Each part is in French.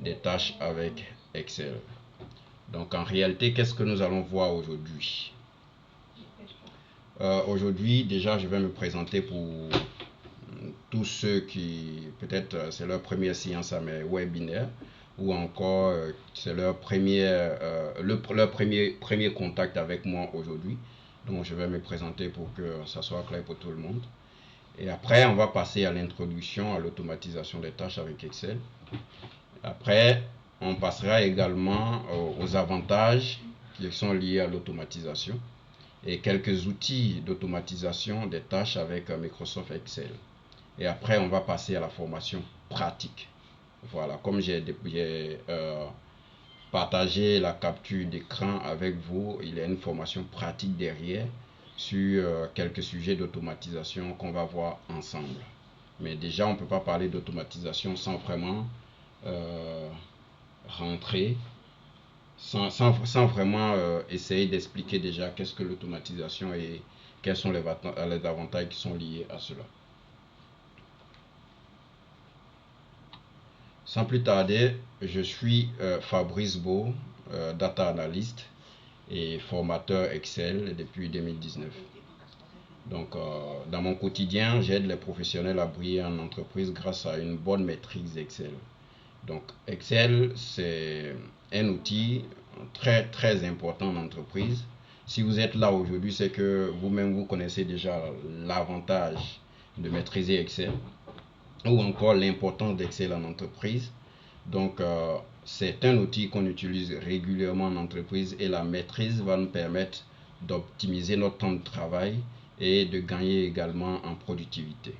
des tâches avec Excel. Donc en réalité, qu'est-ce que nous allons voir aujourd'hui? Aujourd'hui, déjà, je vais me présenter pour tous ceux qui, peut-être, c'est leur première séance à mes webinaires, ou encore c'est leur premier contact avec moi aujourd'hui. Donc je vais me présenter pour que ça soit clair pour tout le monde. Et après, on va passer à l'introduction à l'automatisation des tâches avec Excel. Après, on passera également aux avantages qui sont liés à l'automatisation et quelques outils d'automatisation des tâches avec Microsoft Excel. Et après, on va passer à la formation pratique. Voilà, comme j'ai partagé la capture d'écran avec vous, il y a une formation pratique derrière sur quelques sujets d'automatisation qu'on va voir ensemble. Mais déjà, on ne peut pas parler d'automatisation sans vraiment rentrer, sans vraiment essayer d'expliquer déjà qu'est-ce que l'automatisation et quels sont les avantages qui sont liés à cela. Sans plus tarder, je suis Fabrice Beau, data analyst et formateur Excel depuis 2019. Donc, dans mon quotidien, j'aide les professionnels à briller en entreprise grâce à une bonne maîtrise Excel. Donc, Excel, c'est un outil très important en entreprise. Si vous êtes là aujourd'hui, c'est que vous-même, vous connaissez déjà l'avantage de maîtriser Excel ou encore l'importance d'Excel en entreprise. Donc, c'est un outil qu'on utilise régulièrement en entreprise et la maîtrise va nous permettre d'optimiser notre temps de travail et de gagner également en productivité.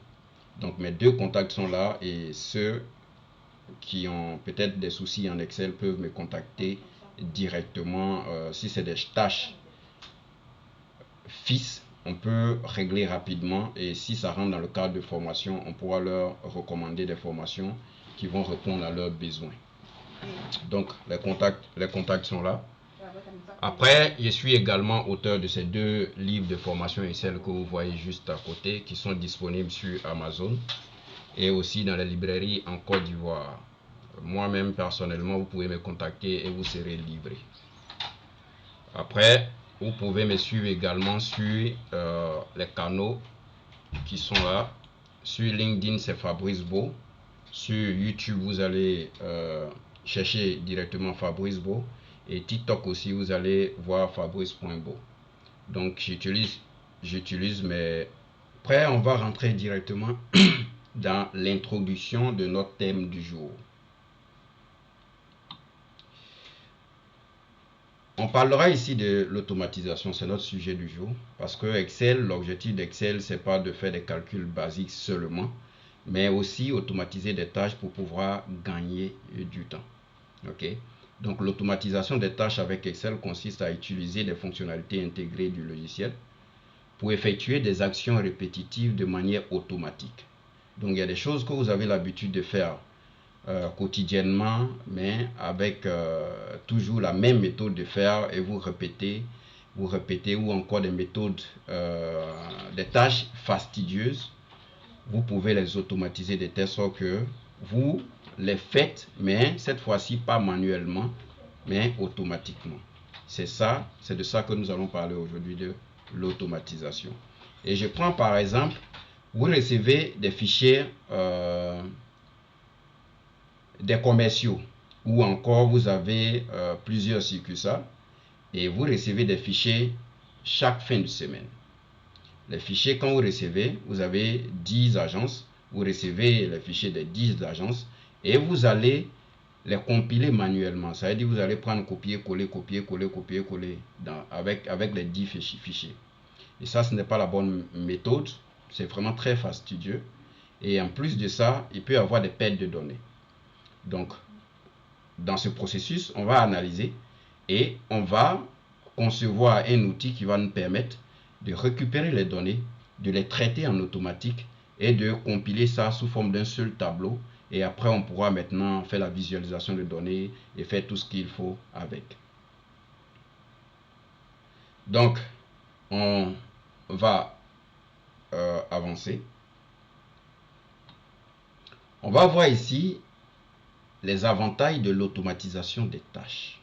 Donc, mes deux contacts sont là et ceux qui ont peut-être des soucis en Excel peuvent me contacter directement. Si c'est des tâches fixes, on peut régler rapidement et si ça rentre dans le cadre de formation, on pourra leur recommander des formations qui vont répondre à leurs besoins. Donc les contacts sont là. Après, je suis également auteur de ces deux livres de formation Excel que vous voyez juste à côté, qui sont disponibles sur Amazon et aussi dans les librairies en Côte d'Ivoire. Moi-même, personnellement, vous pouvez me contacter et vous serez livré. Après, vous pouvez me suivre également sur les canaux qui sont là. Sur LinkedIn, c'est Fabrice Beau. Sur YouTube, vous allez chercher directement Fabrice Beau. Et TikTok aussi, vous allez voir Fabrice.beau. Donc, j'utilise mes... Après, on va rentrer directement dans l'introduction de notre thème du jour. On parlera ici de l'automatisation, c'est notre sujet du jour. Parce que Excel, l'objectif d'Excel, c'est pas de faire des calculs basiques seulement, mais aussi automatiser des tâches pour pouvoir gagner du temps. Ok? Donc l'automatisation des tâches avec Excel consiste à utiliser des fonctionnalités intégrées du logiciel pour effectuer des actions répétitives de manière automatique. Donc il y a des choses que vous avez l'habitude de faire quotidiennement, mais avec toujours la même méthode de faire et vous répétez, ou encore des méthodes, des tâches fastidieuses, vous pouvez les automatiser de telle sorte que vous les faites, mais cette fois-ci pas manuellement, mais automatiquement. C'est de ça que nous allons parler aujourd'hui, de l'automatisation. Et je prends par exemple, vous recevez des fichiers des commerciaux ou encore vous avez plusieurs succursales et vous recevez des fichiers chaque fin de semaine. Les fichiers, quand vous recevez, vous avez 10 agences, vous recevez les fichiers des 10 agences et vous allez les compiler manuellement. Ça veut dire que vous allez prendre copier-coller avec les 10 fichiers. Et ça, ce n'est pas la bonne méthode. C'est vraiment très fastidieux. Et en plus de ça, il peut y avoir des pertes de données. Donc, dans ce processus, on va analyser et on va concevoir un outil qui va nous permettre de récupérer les données, de les traiter en automatique et de compiler ça sous forme d'un seul tableau. Et après, on pourra maintenant faire la visualisation de données et faire tout ce qu'il faut avec. Donc, on va avancer. On va voir ici les avantages de l'automatisation des tâches.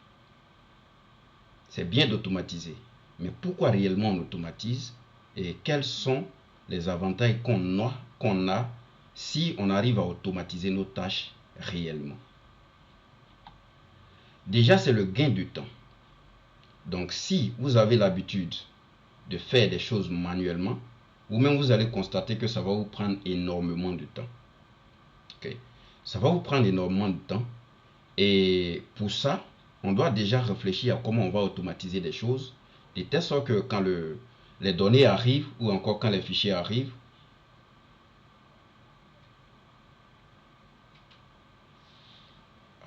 C'est bien d'automatiser, mais pourquoi réellement on automatise et quels sont les avantages qu'on a si on arrive à automatiser nos tâches réellement. Déjà, c'est le gain de temps. Donc, si vous avez l'habitude de faire des choses manuellement, vous-même vous allez constater que ça va vous prendre énormément de temps. Okay. Ça va vous prendre énormément de temps. Et pour ça, on doit déjà réfléchir à comment on va automatiser des choses, de telle sorte que quand les données arrivent, ou encore quand les fichiers arrivent,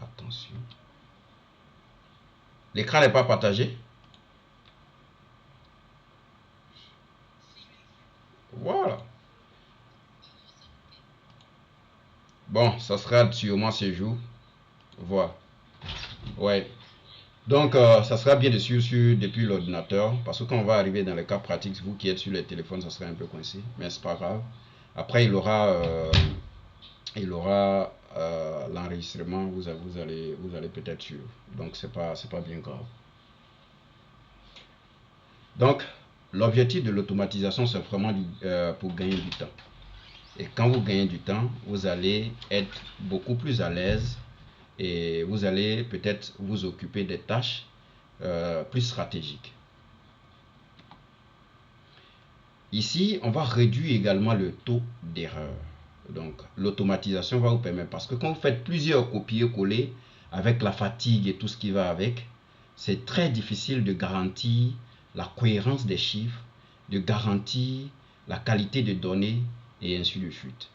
attention, l'écran n'est pas partagé. Voilà. Bon, ça sera sûrement ce jour. Voilà. Ouais. Donc, ça sera bien de suivre depuis l'ordinateur, parce que quand on va arriver dans les cas pratiques, vous qui êtes sur les téléphones, ça sera un peu coincé, mais c'est pas grave. Après, il aura l'enregistrement, vous allez peut-être suivre. Donc, c'est pas bien grave. Donc, l'objectif de l'automatisation, c'est vraiment pour gagner du temps. Et quand vous gagnez du temps, vous allez être beaucoup plus à l'aise et vous allez peut-être vous occuper des tâches plus stratégiques. Ici, on va réduire également le taux d'erreur. Donc, l'automatisation va vous permettre, parce que quand vous faites plusieurs copier-coller avec la fatigue et tout ce qui va avec, c'est très difficile de garantir la cohérence des chiffres, de garantir la qualité de données et ainsi de suite.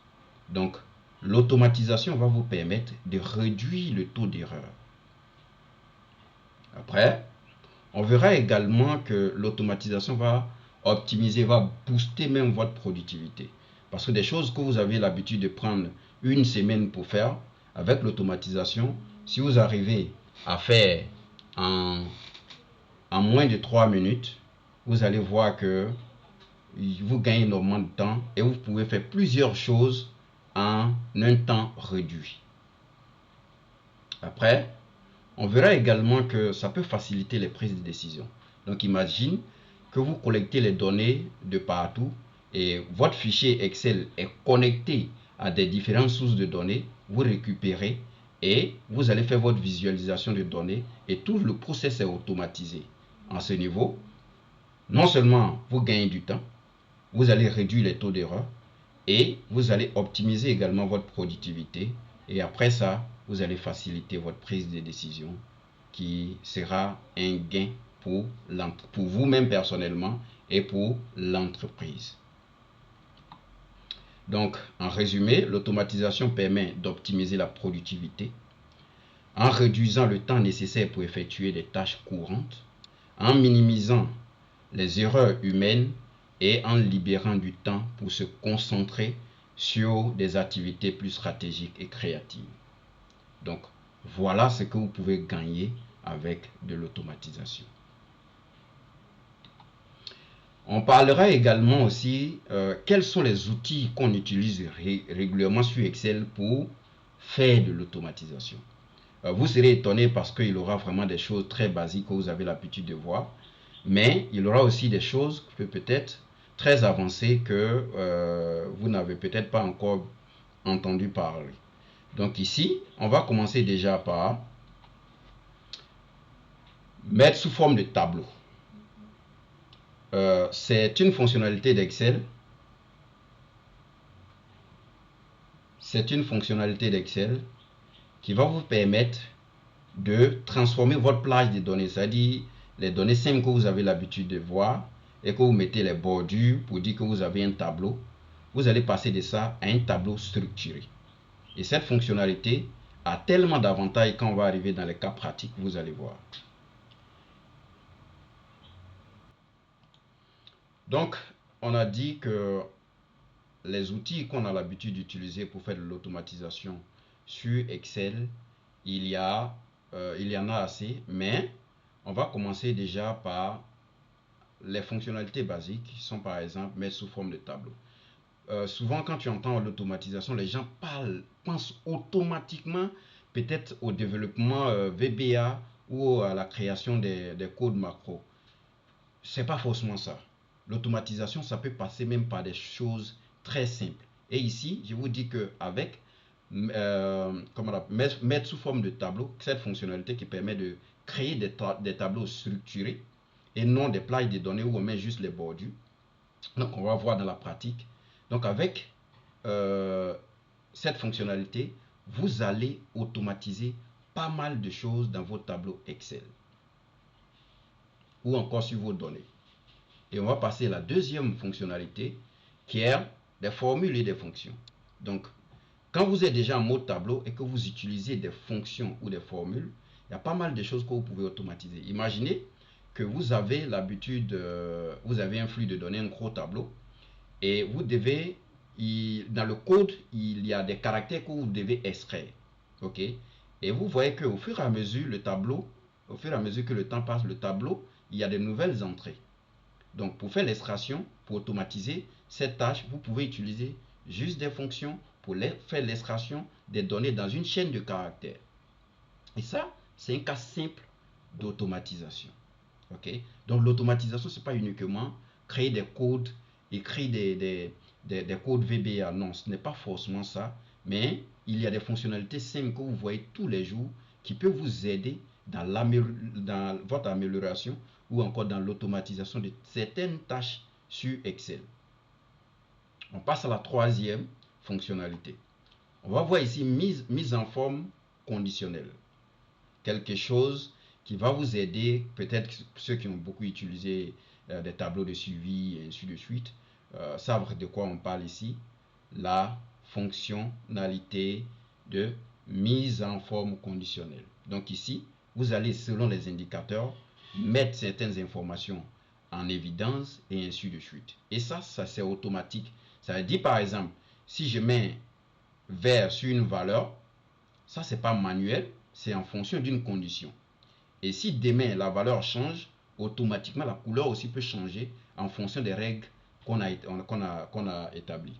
Donc, l'automatisation va vous permettre de réduire le taux d'erreur. Après, on verra également que l'automatisation va optimiser, va booster même votre productivité. Parce que des choses que vous avez l'habitude de prendre une semaine pour faire, avec l'automatisation, si vous arrivez à faire en moins de 3 minutes, vous allez voir que vous gagnez énormément de temps et vous pouvez faire plusieurs choses en un temps réduit. Après, on verra également que ça peut faciliter les prises de décision. Donc imagine que vous collectez les données de partout et votre fichier Excel est connecté à des différentes sources de données. Vous récupérez et vous allez faire votre visualisation de données et tout le process est automatisé. À ce niveau, non seulement vous gagnez du temps, vous allez réduire les taux d'erreur et vous allez optimiser également votre productivité. Et après ça, vous allez faciliter votre prise de décision qui sera un gain pour vous-même personnellement et pour l'entreprise. Donc, en résumé, l'automatisation permet d'optimiser la productivité en réduisant le temps nécessaire pour effectuer des tâches courantes, en minimisant les erreurs humaines et en libérant du temps pour se concentrer sur des activités plus stratégiques et créatives. Donc, voilà ce que vous pouvez gagner avec de l'automatisation. On parlera également aussi quels sont les outils qu'on utilise régulièrement sur Excel pour faire de l'automatisation. Vous serez étonné parce qu'il y aura vraiment des choses très basiques que vous avez l'habitude de voir, mais il y aura aussi des choses peut-être très avancées que vous n'avez peut-être pas encore entendu parler. Donc ici, on va commencer déjà par mettre sous forme de tableau. C'est une fonctionnalité d'Excel. C'est une fonctionnalité d'Excel qui va vous permettre de transformer votre plage de données, c'est-à-dire les données simples que vous avez l'habitude de voir et que vous mettez les bordures pour dire que vous avez un tableau. Vous allez passer de ça à un tableau structuré. Et cette fonctionnalité a tellement d'avantages quand on va arriver dans les cas pratiques, vous allez voir. Donc, on a dit que les outils qu'on a l'habitude d'utiliser pour faire de l'automatisation sur Excel, il y en a assez, mais on va commencer déjà par les fonctionnalités basiques qui sont par exemple mettre sous forme de tableau. Souvent quand tu entends l'automatisation, les gens pensent automatiquement peut-être au développement VBA ou à la création des codes macro. C'est pas forcément ça. L'automatisation, ça peut passer même par des choses très simples. Et ici, je vous dis qu'avec mettre sous forme de tableau, cette fonctionnalité qui permet de créer des tableaux structurés et non des plages de données où on met juste les bordures. Donc, on va voir dans la pratique. Donc, avec cette fonctionnalité, vous allez automatiser pas mal de choses dans vos tableaux Excel ou encore sur vos données. Et on va passer à la deuxième fonctionnalité qui est des formules et des fonctions. Donc, quand vous êtes déjà en mode tableau et que vous utilisez des fonctions ou des formules, il y a pas mal de choses que vous pouvez automatiser. Imaginez que vous avez l'habitude, vous avez un flux de données, un gros tableau, et vous devez, dans le code, il y a des caractères que vous devez extraire. Ok? Et vous voyez qu'au fur et à mesure, le tableau, au fur et à mesure que le temps passe, le tableau, il y a de nouvelles entrées. Donc, pour faire l'extraction, pour automatiser cette tâche, vous pouvez utiliser juste des fonctions pour faire l'extraction des données dans une chaîne de caractères. Et ça, c'est un cas simple d'automatisation. Ok? Donc, l'automatisation, ce n'est pas uniquement créer des codes, écrire des codes VBA. Non, ce n'est pas forcément ça. Mais il y a des fonctionnalités simples que vous voyez tous les jours qui peuvent vous aider dans votre amélioration ou encore dans l'automatisation de certaines tâches sur Excel. On passe à la troisième fonctionnalité. On va voir ici mise en forme conditionnelle. Quelque chose qui va vous aider, peut-être ceux qui ont beaucoup utilisé des tableaux de suivi et ainsi de suite, savent de quoi on parle ici. La fonctionnalité de mise en forme conditionnelle. Donc ici, vous allez, selon les indicateurs, mettre certaines informations en évidence et ainsi de suite. Et ça c'est automatique. Ça veut dire par exemple, si je mets vert sur une valeur, ça c'est pas manuel, c'est en fonction d'une condition. Et si demain la valeur change, automatiquement la couleur aussi peut changer en fonction des règles qu'on a établies.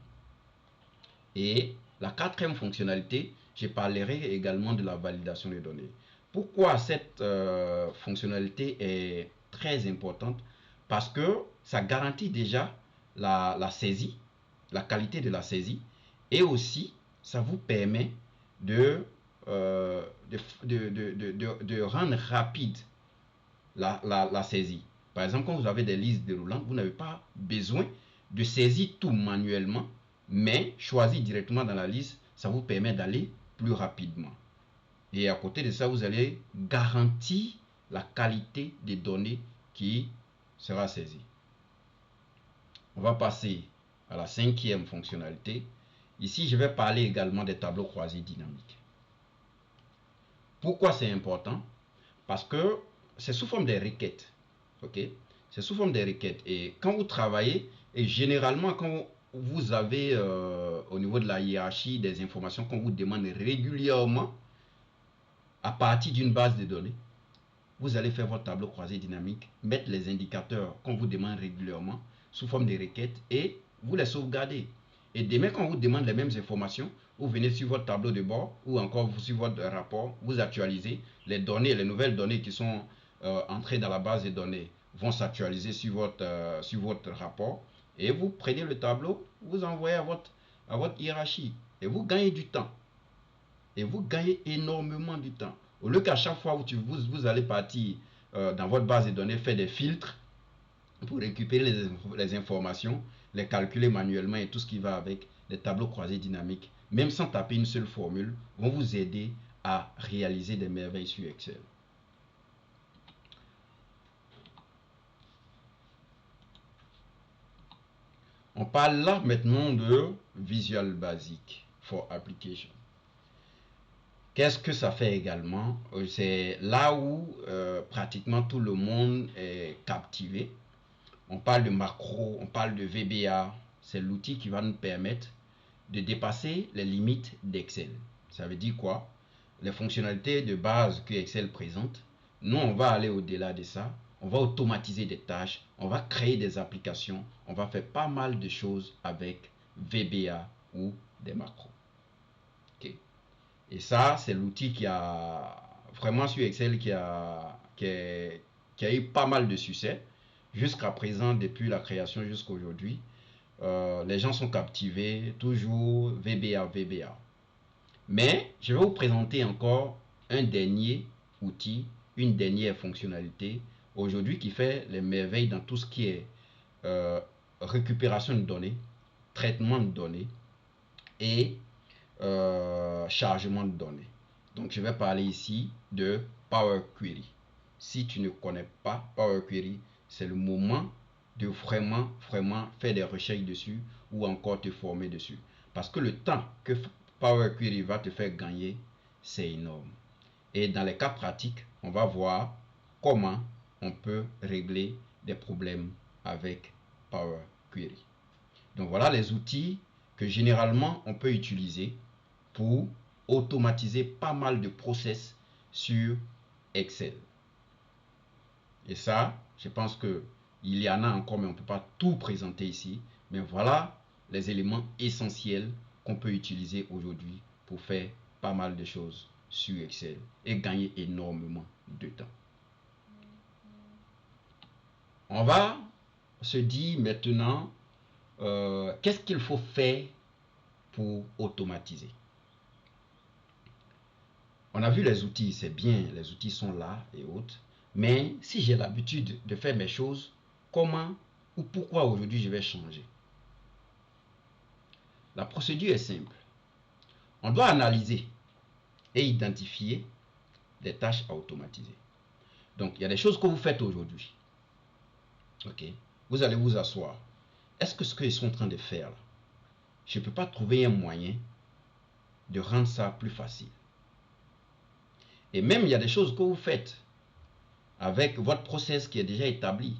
Et la quatrième fonctionnalité, je parlerai également de la validation des données. Pourquoi cette fonctionnalité est très importante? Parce que ça garantit déjà la saisie, la qualité de la saisie, et aussi ça vous permet de rendre rapide la saisie. Par exemple, quand vous avez des listes déroulantes, vous n'avez pas besoin de saisir tout manuellement, mais choisir directement dans la liste, ça vous permet d'aller plus rapidement. Et à côté de ça, vous allez garantir la qualité des données qui sera saisie. On va passer à la cinquième fonctionnalité. Ici, je vais parler également des tableaux croisés dynamiques. Pourquoi c'est important? Parce que c'est sous forme de requêtes. Ok? C'est sous forme de requêtes. Et quand vous travaillez, et généralement quand vous avez au niveau de la hiérarchie des informations qu'on vous demande régulièrement à partir d'une base de données, vous allez faire votre tableau croisé dynamique, mettre les indicateurs qu'on vous demande régulièrement sous forme de requêtes et vous les sauvegardez. Et demain, quand on vous demande les mêmes informations, vous venez sur votre tableau de bord ou encore sur votre rapport, vous actualisez les données, les nouvelles données qui sont entrées dans la base de données vont s'actualiser sur votre rapport et vous prenez le tableau, vous envoyez à votre hiérarchie et vous gagnez du temps. Et vous gagnez énormément du temps. Au lieu qu'à chaque fois où vous allez partir dans votre base de données, faire des filtres pour récupérer les informations, les calculer manuellement et tout ce qui va avec, les tableaux croisés dynamiques, même sans taper une seule formule, vont vous aider à réaliser des merveilles sur Excel. On parle là maintenant de Visual Basic for Application. Qu'est-ce que ça fait également? C'est là où pratiquement tout le monde est captivé. On parle de macro, on parle de VBA. C'est l'outil qui va nous permettre de dépasser les limites d'Excel. Ça veut dire quoi? Les fonctionnalités de base que Excel présente, nous on va aller au-delà de ça. On va automatiser des tâches, on va créer des applications, on va faire pas mal de choses avec VBA ou des macros. Ok. Et ça, c'est l'outil qui a vraiment sur Excel qui a eu pas mal de succès. Jusqu'à présent, depuis la création jusqu'à aujourd'hui, les gens sont captivés, toujours VBA, VBA. Mais je vais vous présenter encore un dernier outil, une dernière fonctionnalité aujourd'hui qui fait les merveilles dans tout ce qui est récupération de données, traitement de données et chargement de données. Donc je vais parler ici de Power Query. Si tu ne connais pas Power Query, c'est le moment de vraiment faire des recherches dessus ou encore te former dessus. Parce que le temps que Power Query va te faire gagner, c'est énorme. Et dans les cas pratiques, on va voir comment on peut régler des problèmes avec Power Query. Donc voilà les outils que généralement on peut utiliser pour automatiser pas mal de process sur Excel. Et ça, je pense que il y en a encore, mais on ne peut pas tout présenter ici. Mais voilà les éléments essentiels qu'on peut utiliser aujourd'hui pour faire pas mal de choses sur Excel et gagner énormément de temps. On va se dire maintenant, qu'est-ce qu'il faut faire pour automatiser. On a vu les outils, c'est bien, les outils sont là et autres. Mais si j'ai l'habitude de faire mes choses, comment ou pourquoi aujourd'hui je vais changer? La procédure est simple. On doit analyser et identifier des tâches à automatiser. Donc, il y a des choses que vous faites aujourd'hui. Ok. Vous allez vous asseoir. Est-ce que ce qu'ils sont en train de faire là, je ne peux pas trouver un moyen de rendre ça plus facile? Et même, il y a des choses que vous faites avec votre process qui est déjà établi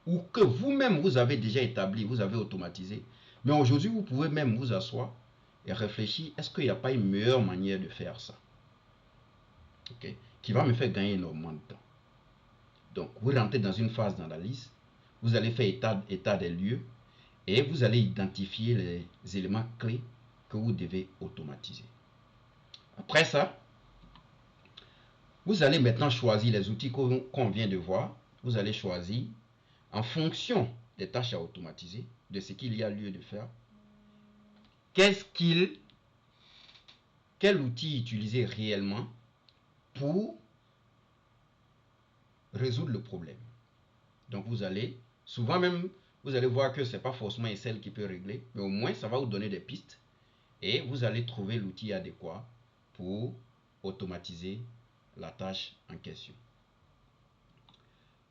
ou que vous-même vous avez déjà établi, vous avez automatisé. Mais aujourd'hui, vous pouvez même vous asseoir et réfléchir, est-ce qu'il n'y a pas une meilleure manière de faire ça? Ok, qui va me faire gagner énormément de temps. Donc, vous rentrez dans une phase d'analyse, vous allez faire état des lieux et vous allez identifier les éléments clés que vous devez automatiser. Après ça, vous allez maintenant choisir les outils qu'on vient de voir. Vous allez choisir en fonction des tâches à automatiser, de ce qu'il y a lieu de faire. Quel outil utiliser réellement pour résoudre le problème. Donc vous allez, souvent même, vous allez voir que ce n'est pas forcément Excel qui peut régler, mais au moins ça va vous donner des pistes et vous allez trouver l'outil adéquat pour automatiser la tâche en question.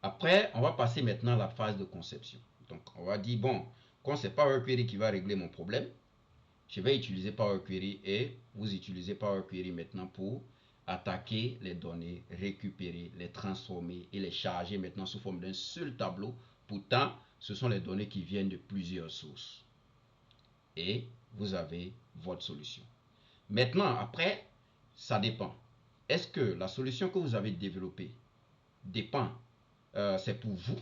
Après, on va passer maintenant à la phase de conception. Donc on va dire, bon, quand c'est Power Query qui va régler mon problème, je vais utiliser Power Query et vous utilisez Power Query maintenant pour attaquer les données, récupérer, les transformer et les charger maintenant sous forme d'un seul tableau. Pourtant, ce sont les données qui viennent de plusieurs sources. Et vous avez votre solution. Maintenant, après, ça dépend. Est-ce que la solution que vous avez développée dépend, c'est pour vous,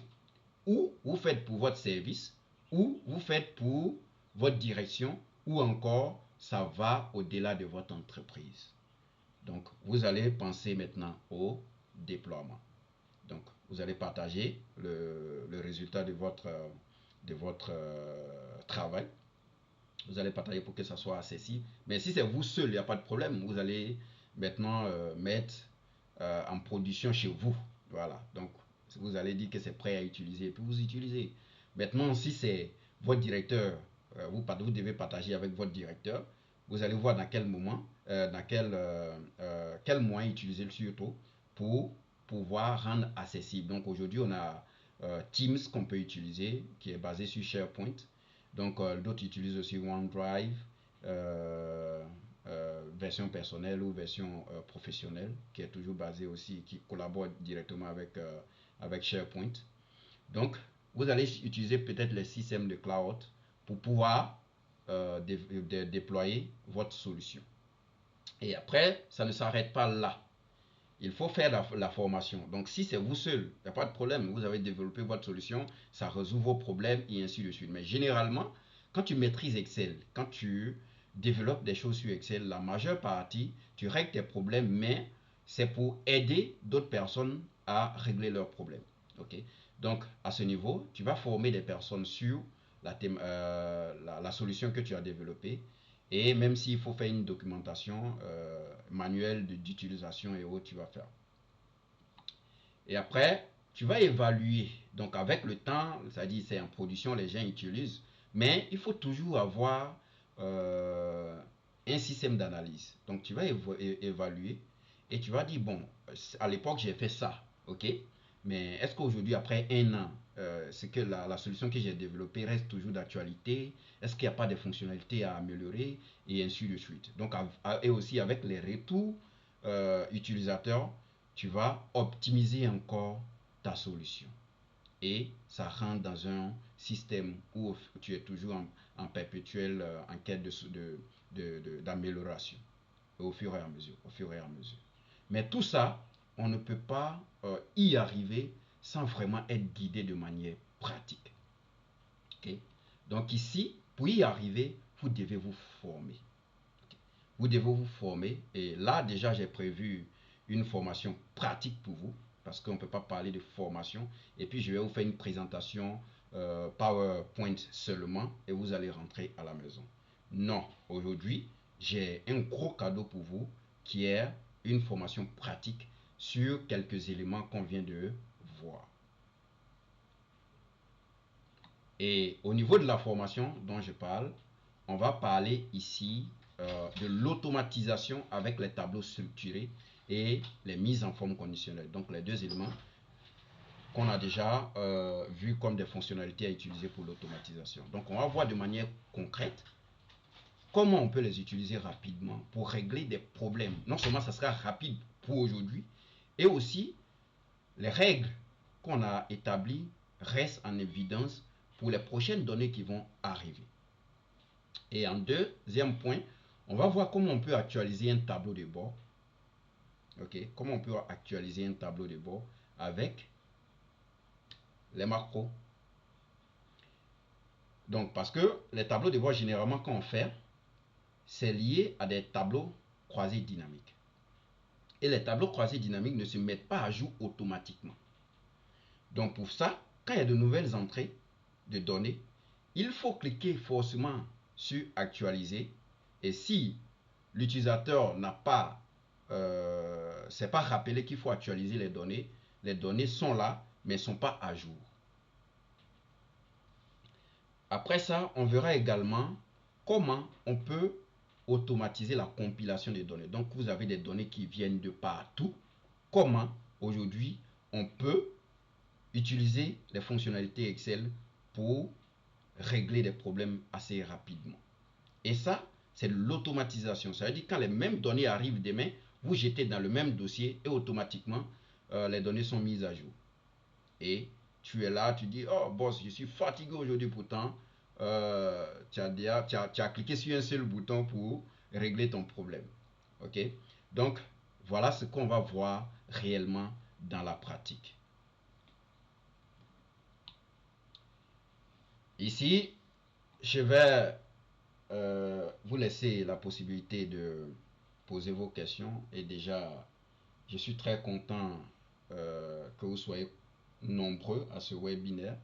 ou vous faites pour votre service, ou vous faites pour votre direction, ou encore ça va au-delà de votre entreprise. Donc, vous allez penser maintenant au déploiement. Donc, vous allez partager le résultat de votre travail. Vous allez partager pour que ça soit accessible. Mais si c'est vous seul, il n'y a pas de problème. Vous allez maintenant mettre en production chez vous. Voilà. Donc, vous allez dire que c'est prêt à utiliser, et puis vous utilisez. Maintenant, si c'est votre directeur, vous devez partager avec votre directeur. Vous allez voir dans quel moment, quel moyen utiliser le surtout pour pouvoir rendre accessible. Donc aujourd'hui, on a Teams qu'on peut utiliser, qui est basé sur SharePoint. Donc d'autres utilisent aussi OneDrive, version personnelle ou version professionnelle, qui est toujours basée aussi, qui collabore directement avec SharePoint. Donc, vous allez utiliser peut-être les systèmes de cloud pour pouvoir déployer votre solution. Et après, ça ne s'arrête pas là. Il faut faire la formation. Donc, si c'est vous seul, il n'y a pas de problème. Vous avez développé votre solution, ça résout vos problèmes et ainsi de suite. Mais généralement, quand tu maîtrises Excel, quand tu développes des choses sur Excel, la majeure partie, tu règles tes problèmes, mais c'est pour aider d'autres personnes à régler leurs problèmes. Ok. Donc, à ce niveau, tu vas former des personnes sur la solution que tu as développée. Et même s'il faut faire une documentation manuelle d'utilisation et autres, tu vas faire. Et après, tu vas évaluer. Donc, avec le temps, c'est-à-dire c'est en production, les gens utilisent. Mais il faut toujours avoir un système d'analyse. Donc, tu vas évaluer et tu vas dire, bon, à l'époque, j'ai fait ça. OK? Mais est-ce qu'aujourd'hui, après un an, c'est que la solution que j'ai développée reste toujours d'actualité? Est-ce qu'il n'y a pas de fonctionnalités à améliorer? Et ainsi de suite. Donc, et aussi avec les retours utilisateurs, tu vas optimiser encore ta solution. Et ça rentre dans un système où tu es toujours en perpétuelle en quête d'amélioration au fur et à mesure, au fur et à mesure. Mais tout ça, on ne peut pas y arriver sans vraiment être guidé de manière pratique. Okay? Donc ici, pour y arriver, vous devez vous former. Okay? Vous devez vous former. Et là, déjà, j'ai prévu une formation pratique pour vous, parce qu'on ne peut pas parler de formation. Et puis, je vais vous faire une présentation PowerPoint seulement, et vous allez rentrer à la maison. Non, aujourd'hui, j'ai un gros cadeau pour vous, qui est une formation pratique sur quelques éléments qu'on vient de voir. Et au niveau de la formation dont je parle, on va parler ici de l'automatisation avec les tableaux structurés et les mises en forme conditionnelle. Donc les deux éléments qu'on a déjà vus comme des fonctionnalités à utiliser pour l'automatisation. Donc on va voir de manière concrète comment on peut les utiliser rapidement pour régler des problèmes. Non seulement ça sera rapide pour aujourd'hui, et aussi les règles qu'on a établies restent en évidence pour les prochaines données qui vont arriver. Et en deuxième point, on va voir comment on peut actualiser un tableau de bord. Ok, comment on peut actualiser un tableau de bord avec les macros. Donc, parce que les tableaux de bord, généralement, quand on fait, c'est lié à des tableaux croisés dynamiques. Et les tableaux croisés dynamiques ne se mettent pas à jour automatiquement. Donc, pour ça, quand il y a de nouvelles entrées de données, il faut cliquer forcément sur actualiser. Et si l'utilisateur n'a pas, c'est pas rappelé qu'il faut actualiser les données sont là, mais ne sont pas à jour. Après ça, on verra également comment on peut automatiser la compilation des données. Donc, vous avez des données qui viennent de partout. Comment, aujourd'hui, on peut utiliser les fonctionnalités Excel pour régler des problèmes assez rapidement. Et ça, c'est de l'automatisation. Ça veut dire que quand les mêmes données arrivent demain, vous jetez dans le même dossier et automatiquement, les données sont mises à jour. Et tu es là, tu dis, oh boss, je suis fatigué aujourd'hui pourtant. Tu as cliqué sur un seul bouton pour régler ton problème. Ok? Donc, voilà ce qu'on va voir réellement dans la pratique. Ici, je vais vous laisser la possibilité de poser vos questions. Et déjà, je suis très content que vous soyez nombreux à ce webinaire.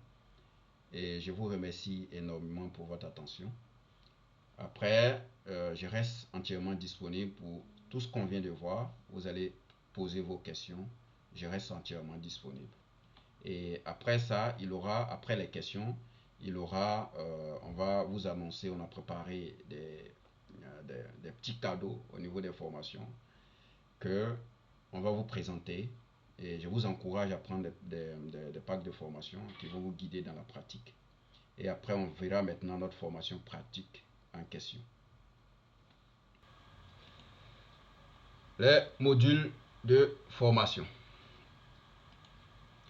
Et je vous remercie énormément pour votre attention. Après, je reste entièrement disponible pour tout ce qu'on vient de voir. Vous allez poser vos questions. Je reste entièrement disponible. Et après ça, après les questions, on va vous annoncer, on a préparé des petits cadeaux au niveau des formations que on va vous présenter. Et je vous encourage à prendre des packs de formation qui vont vous guider dans la pratique. Et après, on verra maintenant notre formation pratique en question. Les modules de formation.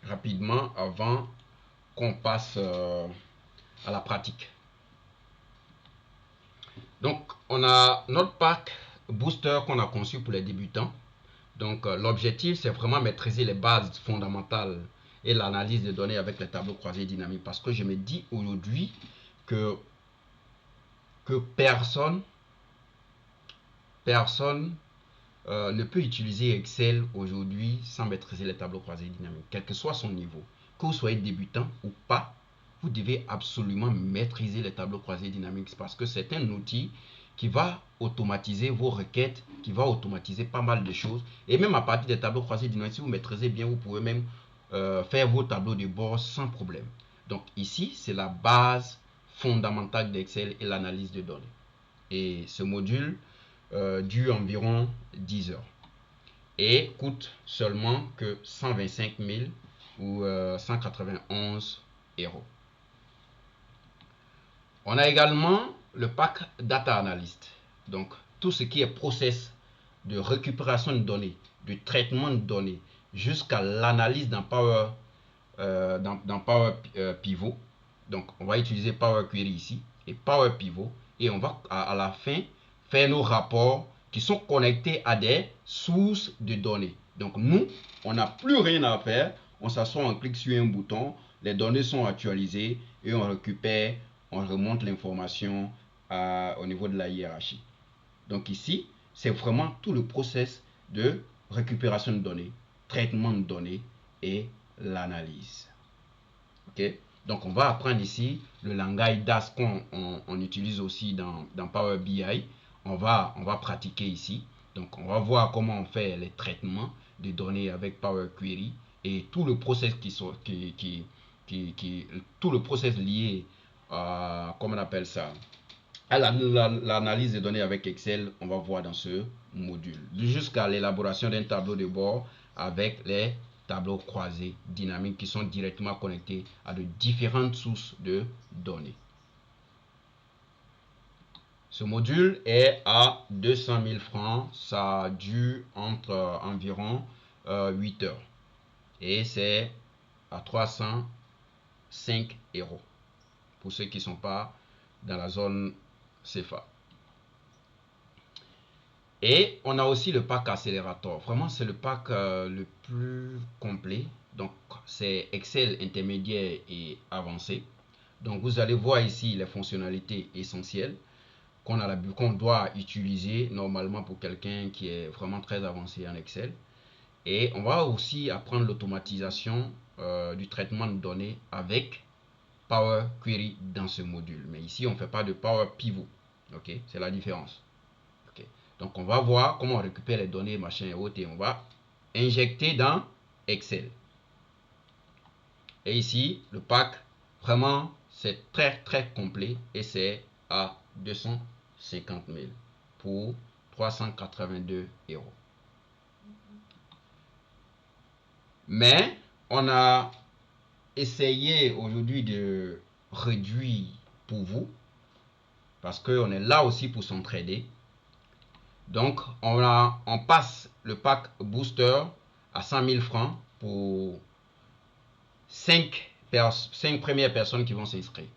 Rapidement, avant qu'on passe à la pratique. Donc, on a notre pack booster qu'on a conçu pour les débutants. Donc, l'objectif, c'est vraiment maîtriser les bases fondamentales et l'analyse de données avec les tableaux croisés dynamiques. Parce que je me dis aujourd'hui que personne personne ne peut utiliser Excel aujourd'hui sans maîtriser les tableaux croisés dynamiques, quel que soit son niveau. Que vous soyez débutant ou pas, vous devez absolument maîtriser les tableaux croisés dynamiques parce que c'est un outil qui va automatiser vos requêtes, qui va automatiser pas mal de choses. Et même à partir des tableaux croisés dynamiques, si vous maîtrisez bien, vous pouvez même faire vos tableaux de bord sans problème. Donc ici, c'est la base fondamentale d'Excel et l'analyse de données. Et ce module dure environ 10 heures et coûte seulement que 125 000 ou 191 euros. On a également le pack Data Analyst. Donc, tout ce qui est process de récupération de données, de traitement de données, jusqu'à l'analyse dans Power Pivot. Donc, on va utiliser Power Query ici et Power Pivot. Et on va à la fin faire nos rapports qui sont connectés à des sources de données. Donc, nous, on n'a plus rien à faire. On s'assoit, on clique sur un bouton, les données sont actualisées et on récupère, on remonte l'information au niveau de la hiérarchie. Donc ici, c'est vraiment tout le process de récupération de données, traitement de données et l'analyse. Ok. Donc on va apprendre ici le langage DAS qu'on utilise aussi dans Power BI. On va pratiquer ici. Donc on va voir comment on fait les traitements de données avec Power Query et tout le process tout le process lié à, comment on appelle ça, à l'analyse des données avec Excel. On va voir dans ce module jusqu'à l'élaboration d'un tableau de bord avec les tableaux croisés dynamiques qui sont directement connectés à de différentes sources de données. Ce module est à 200 000 francs. Ça dure entre environ 8 heures. Et c'est à 305 euros pour ceux qui ne sont pas dans la zone CFA. Et on a aussi le pack accélérateur. Vraiment, c'est le pack le plus complet. Donc, c'est Excel intermédiaire et avancé. Donc, vous allez voir ici les fonctionnalités essentielles qu'on doit utiliser normalement pour quelqu'un qui est vraiment très avancé en Excel. Et on va aussi apprendre l'automatisation du traitement de données avec Power Query dans ce module. Mais ici, on ne fait pas de Power Pivot. Ok, c'est la différence. Okay. Donc, on va voir comment on récupère les données, machin et autres, et on va injecter dans Excel. Et ici, le pack, vraiment, c'est très, très complet et c'est à 250 000 pour 382 euros. Mais, on a essayé aujourd'hui de réduire pour vous parce qu'on est là aussi pour s'entraider. Donc, on passe le pack booster à 100 000 francs pour 5 premières personnes qui vont s'inscrire.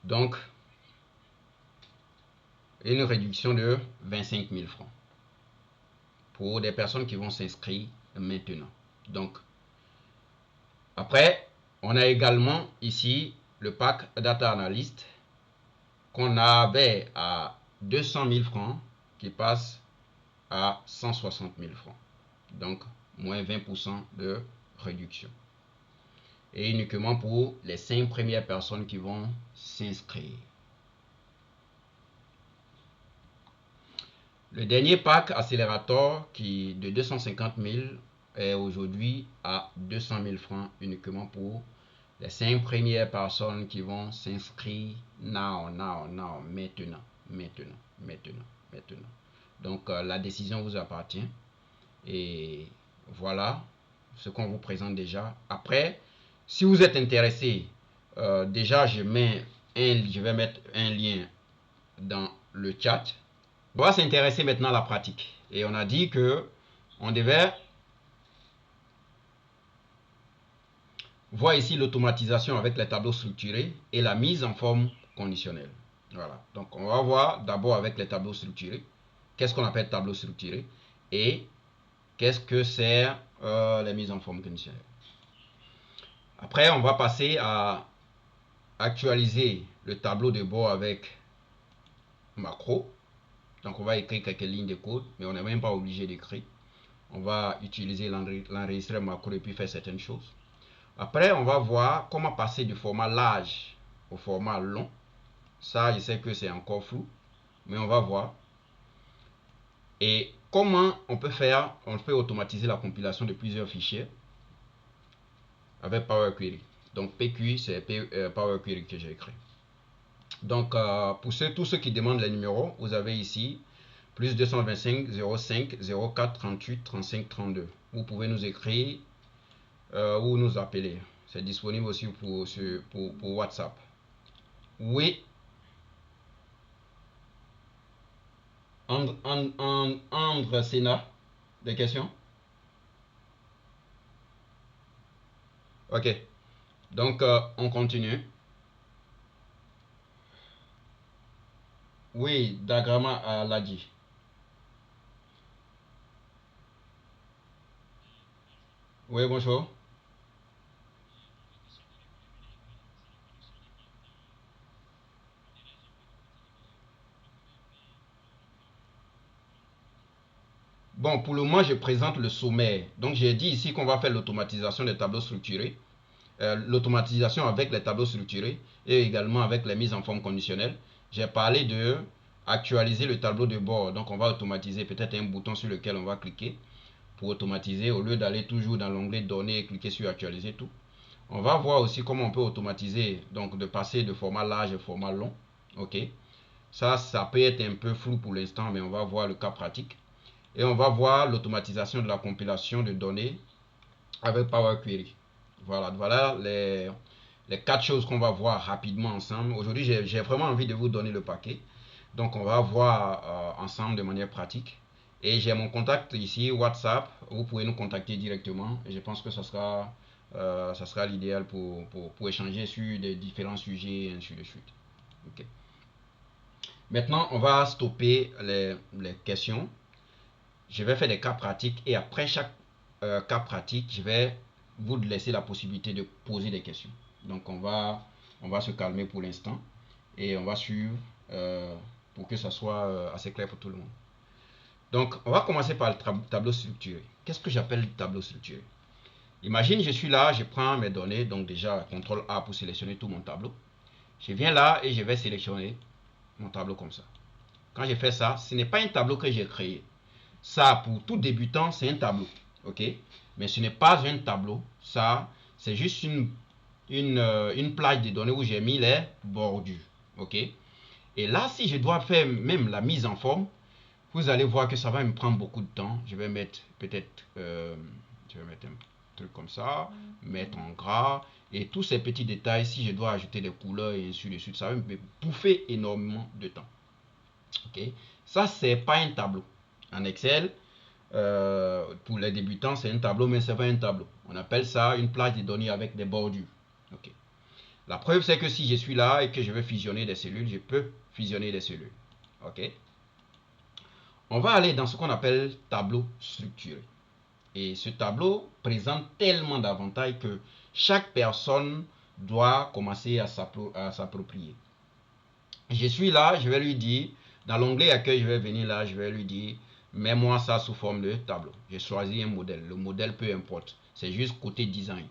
Donc, une réduction de 25 000 francs pour des personnes qui vont s'inscrire maintenant. Donc, après, on a également ici le pack Data Analyst qu'on avait à 200 000 francs qui passe à 160 000 francs. Donc, moins 20% de réduction. Et uniquement pour les 5 premières personnes qui vont s'inscrire. Le dernier pack accélérateur qui de 250 000 est aujourd'hui à 200 000 francs uniquement pour les 5 premières personnes qui vont s'inscrire maintenant. Donc la décision vous appartient. Et voilà ce qu'on vous présente déjà. Après, si vous êtes intéressé, déjà je vais mettre un lien dans le chat. On va s'intéresser maintenant à la pratique. Et on a dit que on devait voir ici l'automatisation avec les tableaux structurés et la mise en forme conditionnelle. Voilà. Donc on va voir d'abord avec les tableaux structurés. Qu'est-ce qu'on appelle tableau structuré et qu'est-ce que c'est les mises en forme conditionnelle. Après, on va passer à actualiser le tableau de bord avec macro. Donc on va écrire quelques lignes de code, mais on n'est même pas obligé d'écrire. On va utiliser l'enregistreur macro et puis faire certaines choses. Après, on va voir comment passer du format large au format long. Ça, je sais que c'est encore flou, mais on va voir. Et comment on peut faire, on peut automatiser la compilation de plusieurs fichiers avec Power Query. Donc PQI, c'est Power Query que j'ai écrit. Donc pour tous ceux qui demandent les numéros, vous avez ici plus 225 05 04 38 35 32. Vous pouvez nous écrire ou nous appeler. C'est disponible aussi pour WhatsApp. Oui, André Sénat, des questions? Ok, donc on continue. Oui, Dagrama l'a dit. Oui, bonjour. Bon, pour le moment, je présente le sommaire. Donc, j'ai dit ici qu'on va faire l'automatisation des tableaux structurés, l'automatisation avec les tableaux structurés et également avec les mises en forme conditionnelles. J'ai parlé de actualiser le tableau de bord. Donc, on va automatiser peut-être un bouton sur lequel on va cliquer pour automatiser au lieu d'aller toujours dans l'onglet données et cliquer sur actualiser tout. On va voir aussi comment on peut automatiser, donc de passer de format large au format long. Ok, ça peut être un peu flou pour l'instant, mais on va voir le cas pratique. Et on va voir l'automatisation de la compilation de données avec Power Query. Voilà les quatre choses qu'on va voir rapidement ensemble. Aujourd'hui, j'ai vraiment envie de vous donner le paquet. Donc, on va voir ensemble de manière pratique. Et j'ai mon contact ici, WhatsApp. Vous pouvez nous contacter directement. Et je pense que ça sera l'idéal pour échanger sur des différents sujets et ainsi de suite. Okay. Maintenant, on va stopper les questions. Je vais faire des cas pratiques et après chaque cas pratique, je vais vous laisser la possibilité de poser des questions. Donc on va se calmer pour l'instant et on va suivre pour que ça soit assez clair pour tout le monde. Donc on va commencer par le tableau structuré. Qu'est-ce que j'appelle le tableau structuré? Imagine je suis là, je prends mes données, donc déjà CTRL A pour sélectionner tout mon tableau. Je viens là et je vais sélectionner mon tableau comme ça. Quand je fais ça, ce n'est pas un tableau que j'ai créé. Ça, pour tout débutant, c'est un tableau. Ok? Mais ce n'est pas un tableau. Ça, c'est juste une plage de données où j'ai mis les bordures. Ok? Et là, si je dois faire même la mise en forme, vous allez voir que ça va me prendre beaucoup de temps. Je vais mettre peut-être, je vais mettre un truc comme ça, mettre en gras. Et tous ces petits détails, si je dois ajouter des couleurs et ainsi de suite, ça va me bouffer énormément de temps. Ok? Ça, c'est pas un tableau. En Excel, pour les débutants, c'est un tableau, mais c'est pas un tableau. On appelle ça une plage de données avec des bordures. Okay. La preuve, c'est que si je suis là et que je veux fusionner des cellules, je peux fusionner des cellules. Ok. On va aller dans ce qu'on appelle tableau structuré. Et ce tableau présente tellement d'avantages que chaque personne doit commencer à s'approprier. Je suis là, je vais lui dire, dans l'onglet accueil, je vais venir là, je vais lui dire, mets-moi ça sous forme de tableau. J'ai choisi un modèle. Le modèle, peu importe. C'est juste côté design.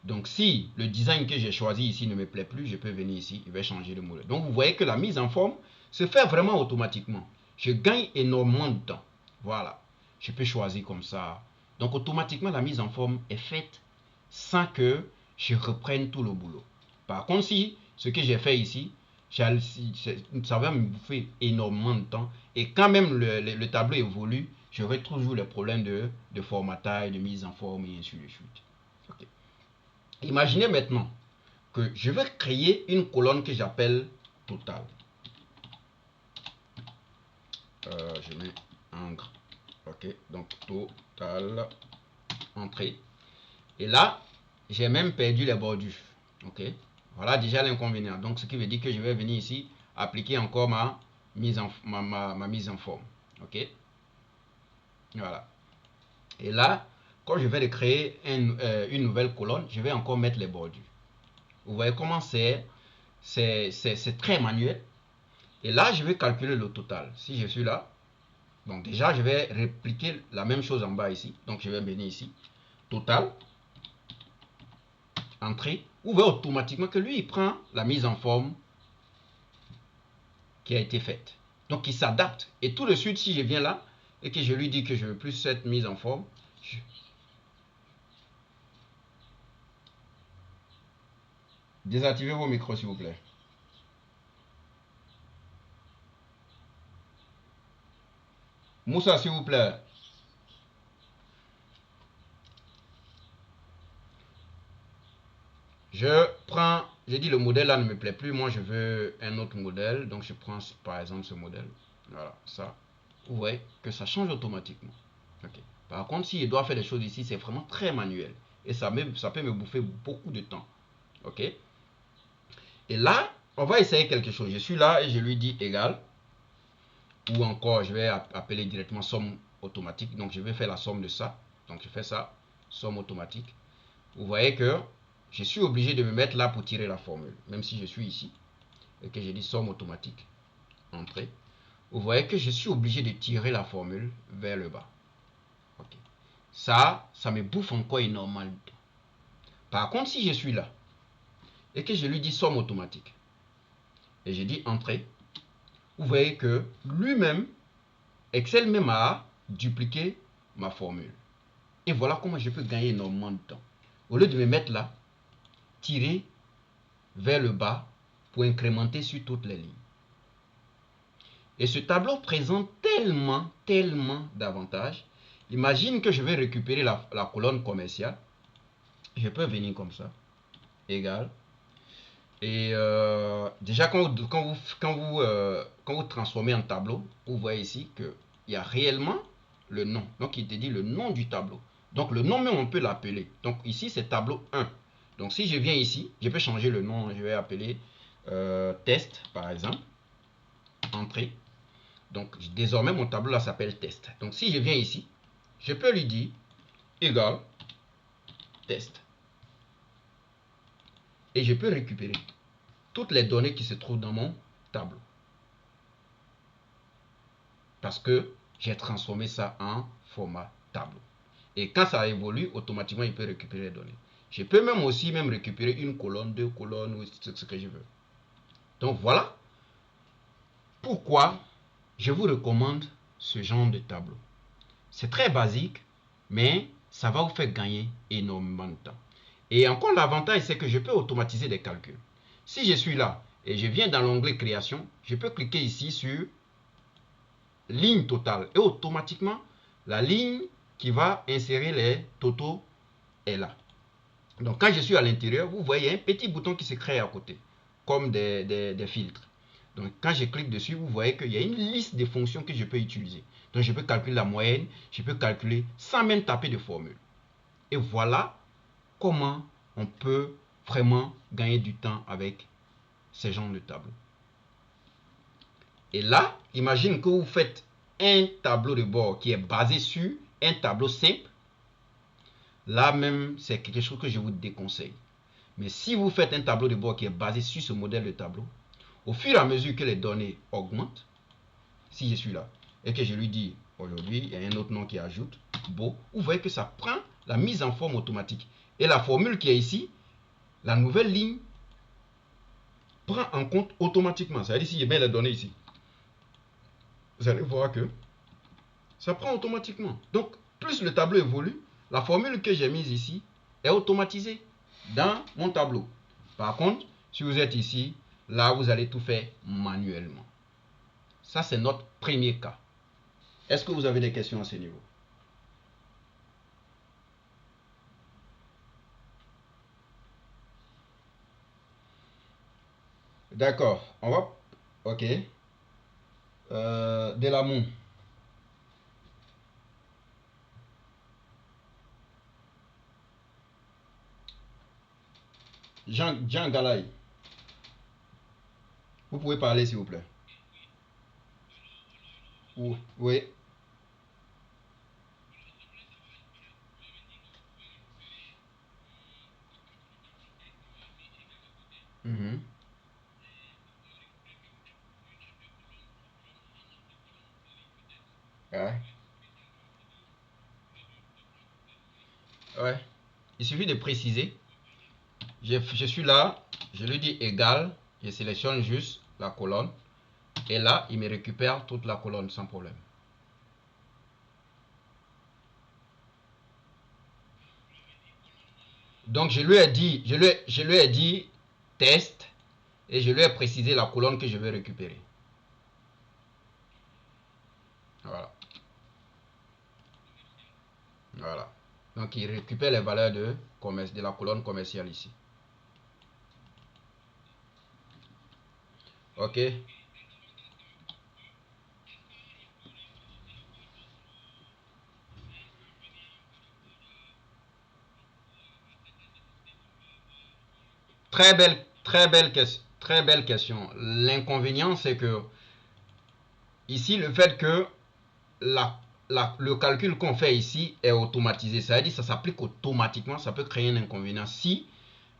Donc, si le design que j'ai choisi ici ne me plaît plus, je peux venir ici, je vais changer le modèle. Donc, vous voyez que la mise en forme se fait vraiment automatiquement. Je gagne énormément de temps. Voilà. Je peux choisir comme ça. Donc, automatiquement, la mise en forme est faite sans que je reprenne tout le boulot. Par contre, si ce que j'ai fait ici, ça va me bouffer énormément de temps. Et quand même le tableau évolue, j'aurai toujours les problèmes de formatage, de mise en forme et ainsi de suite. Okay. Imaginez maintenant que je vais créer une colonne que j'appelle total. Je mets en gras. Ok, donc total, entrée. Et là, j'ai même perdu les bordures. Ok, voilà déjà l'inconvénient. Donc, ce qui veut dire que je vais venir ici appliquer encore ma mise en forme. Ok, voilà. Et là, quand je vais créer une nouvelle colonne, je vais encore mettre les bordures. Vous voyez comment c'est très manuel. Et là, je vais calculer le total. Si je suis là, donc déjà, je vais répliquer la même chose en bas ici. Donc, je vais venir ici. Total, entrée. Vous voyez automatiquement que lui, il prend la mise en forme qui a été faite. Donc, il s'adapte. Et tout de suite, si je viens là et que je lui dis que je veux plus cette mise en forme, désactivez vos micros, s'il vous plaît. Moussa, s'il vous plaît. Je prends, j'ai dit le modèle là ne me plaît plus, moi je veux un autre modèle, donc je prends par exemple ce modèle. Voilà, ça. Vous voyez que ça change automatiquement. Ok. Par contre, si je dois faire des choses ici, c'est vraiment très manuel. Et ça peut me bouffer beaucoup de temps. Ok. Et là, on va essayer quelque chose. Je suis là et je lui dis égal. Ou encore, je vais appeler directement somme automatique. Donc, je vais faire la somme de ça. Donc, je fais ça, somme automatique. Vous voyez que je suis obligé de me mettre là pour tirer la formule. Même si je suis ici et que j'ai dit somme automatique, entrée. Vous voyez que je suis obligé de tirer la formule vers le bas. Okay. Ça me bouffe encore énormément. Par contre, si je suis là et que je lui dis somme automatique et je dis entrée, vous voyez que lui-même, Excel même a dupliqué ma formule. Et voilà comment je peux gagner énormément de temps. Au lieu de me mettre là, tirer vers le bas pour incrémenter sur toutes les lignes. Et ce tableau présente tellement d'avantages. Imagine que je vais récupérer la colonne commerciale. Je peux venir comme ça. Égal. Et déjà, quand vous transformez en tableau, vous voyez ici qu'il y a réellement le nom. Donc, il te dit le nom du tableau. Donc, le nom même, on peut l'appeler. Donc, ici, c'est tableau 1. Donc, si je viens ici, je peux changer le nom. Je vais appeler test, par exemple. Entrée. Donc, désormais, mon tableau là s'appelle test. Donc, si je viens ici, je peux lui dire égal test. Et je peux récupérer toutes les données qui se trouvent dans mon tableau. Parce que j'ai transformé ça en format tableau. Et quand ça évolue, automatiquement, il peut récupérer les données. Je peux même aussi récupérer une colonne, deux colonnes, ou ce que je veux. Donc voilà pourquoi je vous recommande ce genre de tableau. C'est très basique, mais ça va vous faire gagner énormément de temps. Et encore, l'avantage, c'est que je peux automatiser des calculs. Si je suis là et je viens dans l'onglet création, je peux cliquer ici sur ligne totale. Et automatiquement, la ligne qui va insérer les totaux est là. Donc quand je suis à l'intérieur, vous voyez un petit bouton qui se crée à côté, comme des filtres. Donc quand je clique dessus, vous voyez qu'il y a une liste de fonctions que je peux utiliser. Donc je peux calculer la moyenne, je peux calculer sans même taper de formule. Et voilà comment on peut vraiment gagner du temps avec ces genres de tableaux. Et là, imagine que vous faites un tableau de bord qui est basé sur un tableau simple. Là même, c'est quelque chose que je vous déconseille. Mais si vous faites un tableau de bord qui est basé sur ce modèle de tableau, au fur et à mesure que les données augmentent, si je suis là, et que je lui dis aujourd'hui, il y a un autre nom qui ajoute, beau, vous voyez que ça prend la mise en forme automatique. Et la formule qui est ici, la nouvelle ligne, prend en compte automatiquement. C'est-à-dire si je mets les données ici, vous allez voir que ça prend automatiquement. Donc, plus le tableau évolue, la formule que j'ai mise ici est automatisée dans mon tableau. Par contre, si vous êtes ici, là, vous allez tout faire manuellement. Ça, c'est notre premier cas. Est-ce que vous avez des questions à ce niveau? D'accord. On va... Ok. Delamont. Jean Galay. Vous pouvez parler, s'il vous plaît. Oui. Mhm. Ouais. Ouais. Il suffit de préciser. Je suis là, je lui dis égal, je sélectionne juste la colonne. Et là, il me récupère toute la colonne sans problème. Donc je lui ai dit, je lui ai dit test et je lui ai précisé la colonne que je vais récupérer. Voilà. Voilà. Donc il récupère les valeurs de la colonne commerciale ici. Ok. Très belle question. L'inconvénient, c'est que ici, le fait que le calcul qu'on fait ici est automatisé, ça veut dire que ça s'applique automatiquement, ça peut créer un inconvénient si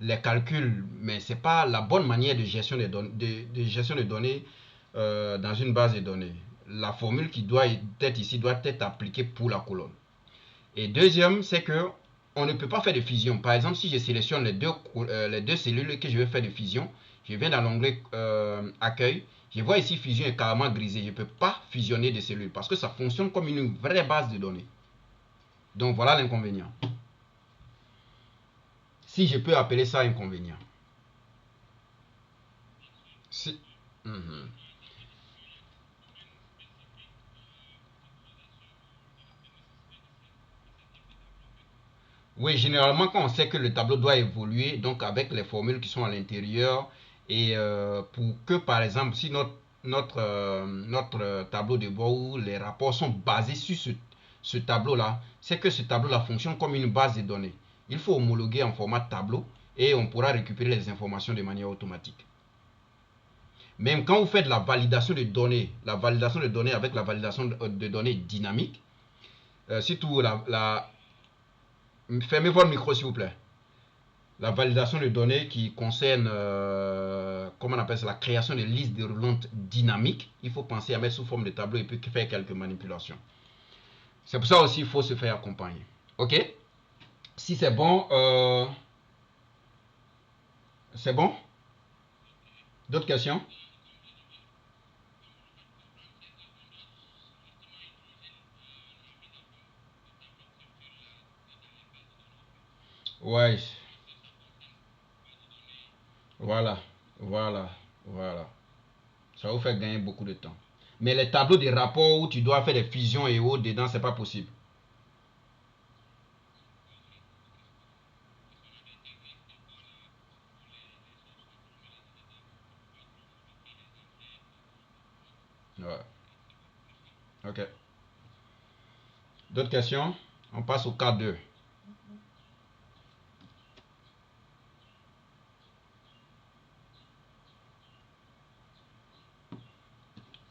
les calculs, mais c'est pas la bonne manière de gestion des données, de gestion des données dans une base de données. La formule qui doit être ici doit être appliquée pour la colonne. Et deuxième, c'est que on ne peut pas faire de fusion. Par exemple, si je sélectionne les deux cellules que je veux faire de fusion, je viens dans l'onglet accueil, je vois ici fusion est carrément grisé. Je ne peux pas fusionner des cellules parce que ça fonctionne comme une vraie base de données. Donc voilà l'inconvénient. Si je peux appeler ça inconvénient. Si. Mhm. Oui, généralement, quand on sait que le tableau doit évoluer, donc avec les formules qui sont à l'intérieur, et pour que, par exemple, si notre tableau de bord où les rapports sont basés sur ce tableau-là, c'est que ce tableau-là fonctionne comme une base de données. Il faut homologuer en format tableau et on pourra récupérer les informations de manière automatique. Même quand vous faites la validation de données avec la validation de données dynamique, surtout fermez votre micro s'il vous plaît. La validation de données qui concerne, comment on appelle ça, la création de listes déroulantes dynamiques, il faut penser à mettre sous forme de tableau et puis faire quelques manipulations. C'est pour ça aussi qu'il faut se faire accompagner. Ok. Si c'est bon, c'est bon. D'autres questions? Ouais. Voilà. Voilà. Voilà. Ça vous fait gagner beaucoup de temps. Mais les tableaux de rapports où tu dois faire des fusions et autres dedans, c'est pas possible. Ouais. Ok. D'autres questions? On passe au cas 2.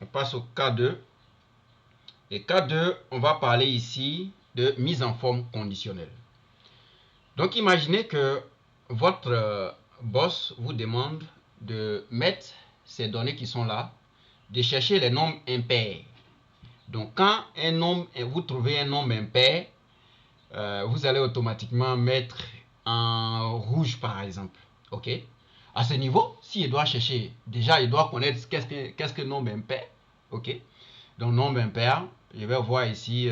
On passe au cas 2. Et cas 2, on va parler ici de mise en forme conditionnelle. Donc imaginez que votre boss vous demande de mettre ces données qui sont là, de chercher les nombres impairs. Donc quand vous trouvez un nombre impair, vous allez automatiquement mettre en rouge par exemple. Ok. À ce niveau, s'il doit chercher, déjà il doit connaître qu'est-ce que nombre impair. Ok. Donc nombre impair, je vais voir ici,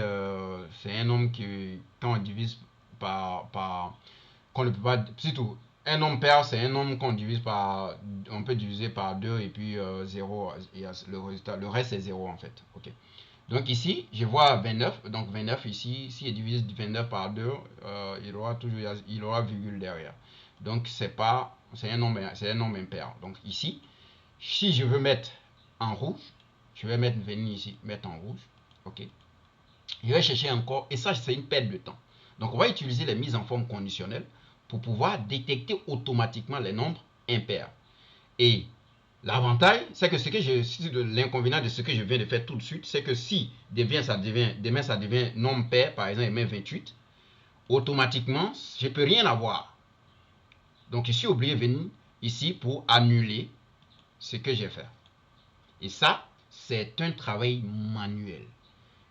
c'est un nombre qui, quand on divise qu'on ne peut pas, surtout, un nombre pair, c'est un nombre qu'on divise par, on peut diviser par 2 et puis 0, et le résultat, le reste c'est 0 en fait. Ok. Donc ici, je vois 29, donc 29 ici, si je divise 29 par 2, il aura virgule derrière. Donc c'est un nombre impair. Donc ici, si je veux mettre en rouge, je vais venir ici, mettre en rouge. Ok. Je vais chercher encore, et ça c'est une perte de temps. Donc on va utiliser les mises en forme conditionnelles pour pouvoir détecter automatiquement les nombres impairs. Et l'avantage, c'est que l'inconvénient de ce que je viens de faire tout de suite, c'est que si demain ça devient nombre pair, par exemple, 28, automatiquement, je ne peux rien avoir. Donc je suis obligé de venir ici pour annuler ce que j'ai fait. Et ça, c'est un travail manuel.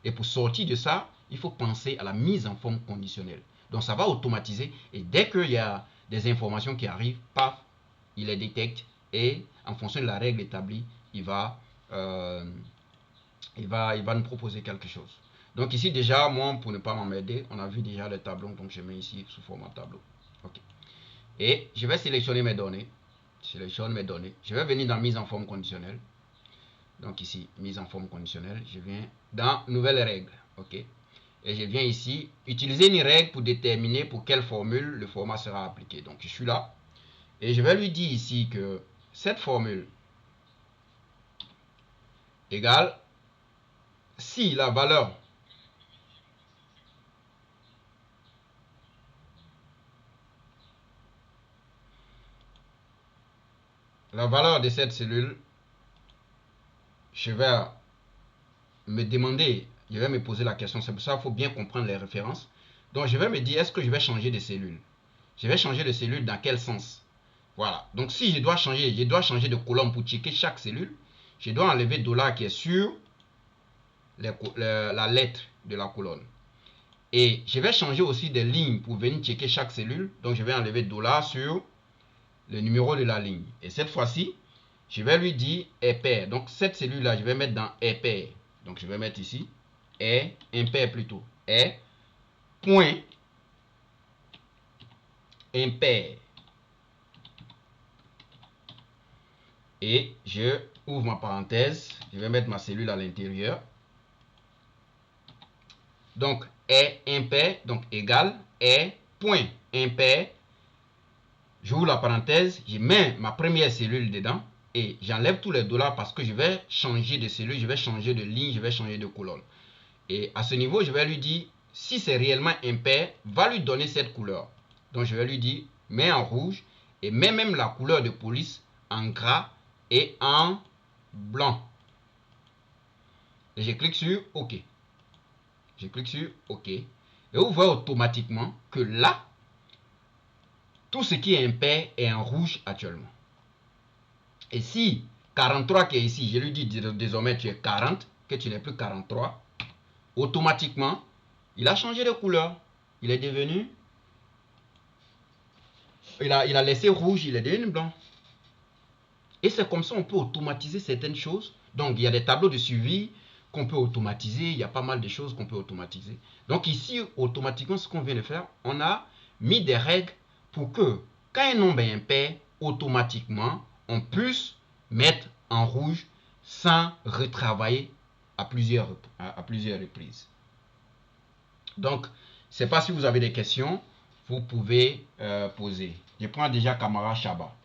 Et pour sortir de ça, il faut penser à la mise en forme conditionnelle. Donc ça va automatiser et dès qu'il y a des informations qui arrivent, paf, il les détecte et en fonction de la règle établie, il va nous proposer quelque chose. Donc ici déjà, moi pour ne pas m'emmerder, on a vu déjà le tableau, donc je mets ici sous format tableau. Ok. Et je vais sélectionner mes données. Sélectionne mes données. Je vais venir dans mise en forme conditionnelle. Donc ici, mise en forme conditionnelle. Je viens dans nouvelle règle. Ok. Et je viens ici utiliser une règle pour déterminer pour quelle formule le format sera appliqué. Donc je suis là. Et je vais lui dire ici que cette formule égale si la valeur de cette cellule, je vais me demander, je vais me poser la question, c'est pour ça qu'il faut bien comprendre les références. Donc je vais me dire, est-ce que je vais changer de cellule? Je vais changer de cellule dans quel sens? Voilà, donc si je dois changer de colonne pour checker chaque cellule, je dois enlever $ qui est sur la lettre de la colonne. Et je vais changer aussi des lignes pour venir checker chaque cellule, donc je vais enlever $ sur le numéro de la ligne. Et cette fois-ci, je vais lui dire est pair. Donc cette cellule-là, je vais mettre dans est pair. Donc je vais mettre ici est impair plutôt. Est point impair. Et je ouvre ma parenthèse. Je vais mettre ma cellule à l'intérieur. Donc est impair, donc égal est point impair. J'ouvre la parenthèse, je mets ma première cellule dedans et j'enlève tous les $ parce que je vais changer de cellule, je vais changer de ligne, je vais changer de colonne. Et à ce niveau, je vais lui dire, si c'est réellement impair, va lui donner cette couleur. Donc je vais lui dire, mets en rouge et mets même la couleur de police en gras et en blanc. Et je clique sur OK. Je clique sur OK. Et vous voyez automatiquement que là, tout ce qui est impair est en rouge actuellement. Et si 43 qui est ici, je lui dis désormais tu es 40, que tu n'es plus 43, automatiquement, il a changé de couleur. Il est devenu, il a laissé rouge, il est devenu blanc. Et c'est comme ça qu'on peut automatiser certaines choses. Donc il y a des tableaux de suivi qu'on peut automatiser, il y a pas mal de choses qu'on peut automatiser. Donc ici, automatiquement, ce qu'on vient de faire, on a mis des règles pour que quand un nombre est impair, automatiquement, on puisse mettre en rouge sans retravailler à plusieurs reprises. Donc, je ne sais pas si vous avez des questions, vous pouvez poser. Je prends déjà Camara Chaba.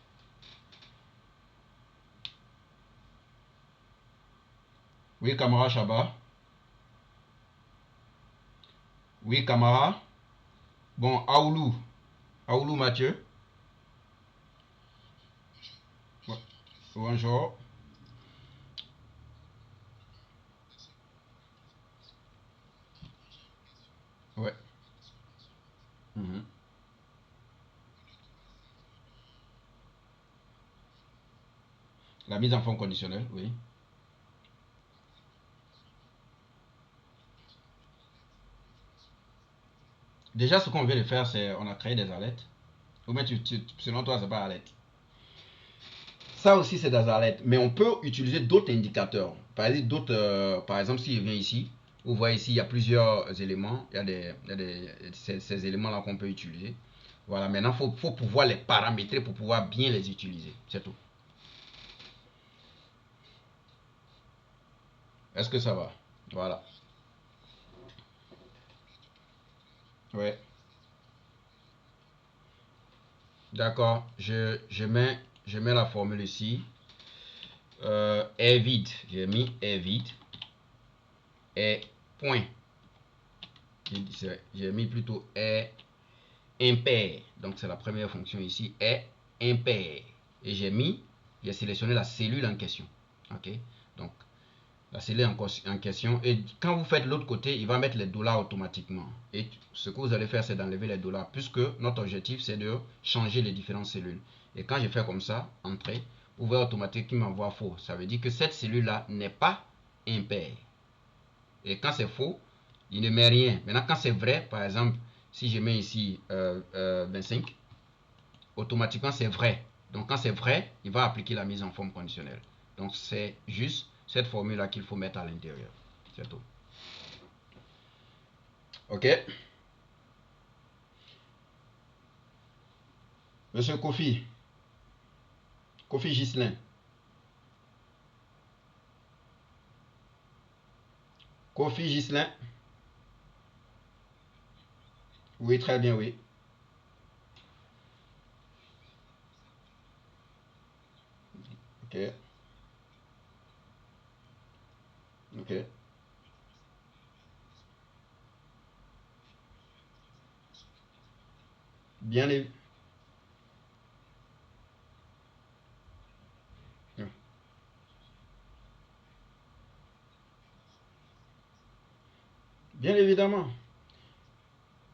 Oui, Camara Chaba. Oui, Camara. Bon, Aoulou. Aoulou Mathieu. Ouais. Bonjour. Ouais. Mhm. La mise en forme conditionnelle, oui. Déjà, ce qu'on vient de faire, c'est on a créé des alertes. Ou mais selon toi, c'est pas alerte. Ça aussi, c'est des alertes. Mais on peut utiliser d'autres indicateurs. Par exemple, si je viens ici, vous voyez ici, il y a plusieurs éléments. Ces éléments-là qu'on peut utiliser. Voilà, maintenant, faut pouvoir les paramétrer pour pouvoir bien les utiliser. C'est tout. Est-ce que ça va? Voilà. Ouais. D'accord. Je mets la formule ici. Est vide. J'ai mis est vide. Est point. J'ai mis plutôt est impair. Donc c'est la première fonction ici. Est impair. Et j'ai sélectionné la cellule en question. Ok. Donc la cellule en question. Et quand vous faites l'autre côté, il va mettre les $ automatiquement. Et ce que vous allez faire, c'est d'enlever les $, puisque notre objectif, c'est de changer les différentes cellules. Et quand je fais comme ça, entrer, vous voyez automatiquement qu'il m'envoie faux. Ça veut dire que cette cellule-là n'est pas impair. Et quand c'est faux, il ne met rien. Maintenant, quand c'est vrai, par exemple, si je mets ici 25, automatiquement c'est vrai. Donc quand c'est vrai, il va appliquer la mise en forme conditionnelle. Donc c'est juste cette formule-là qu'il faut mettre à l'intérieur. C'est tout. Ok. Monsieur Kofi. Kofi Gislin. Kofi Gislin. Oui, très bien, oui. Ok. Ok. Bien, bien évidemment.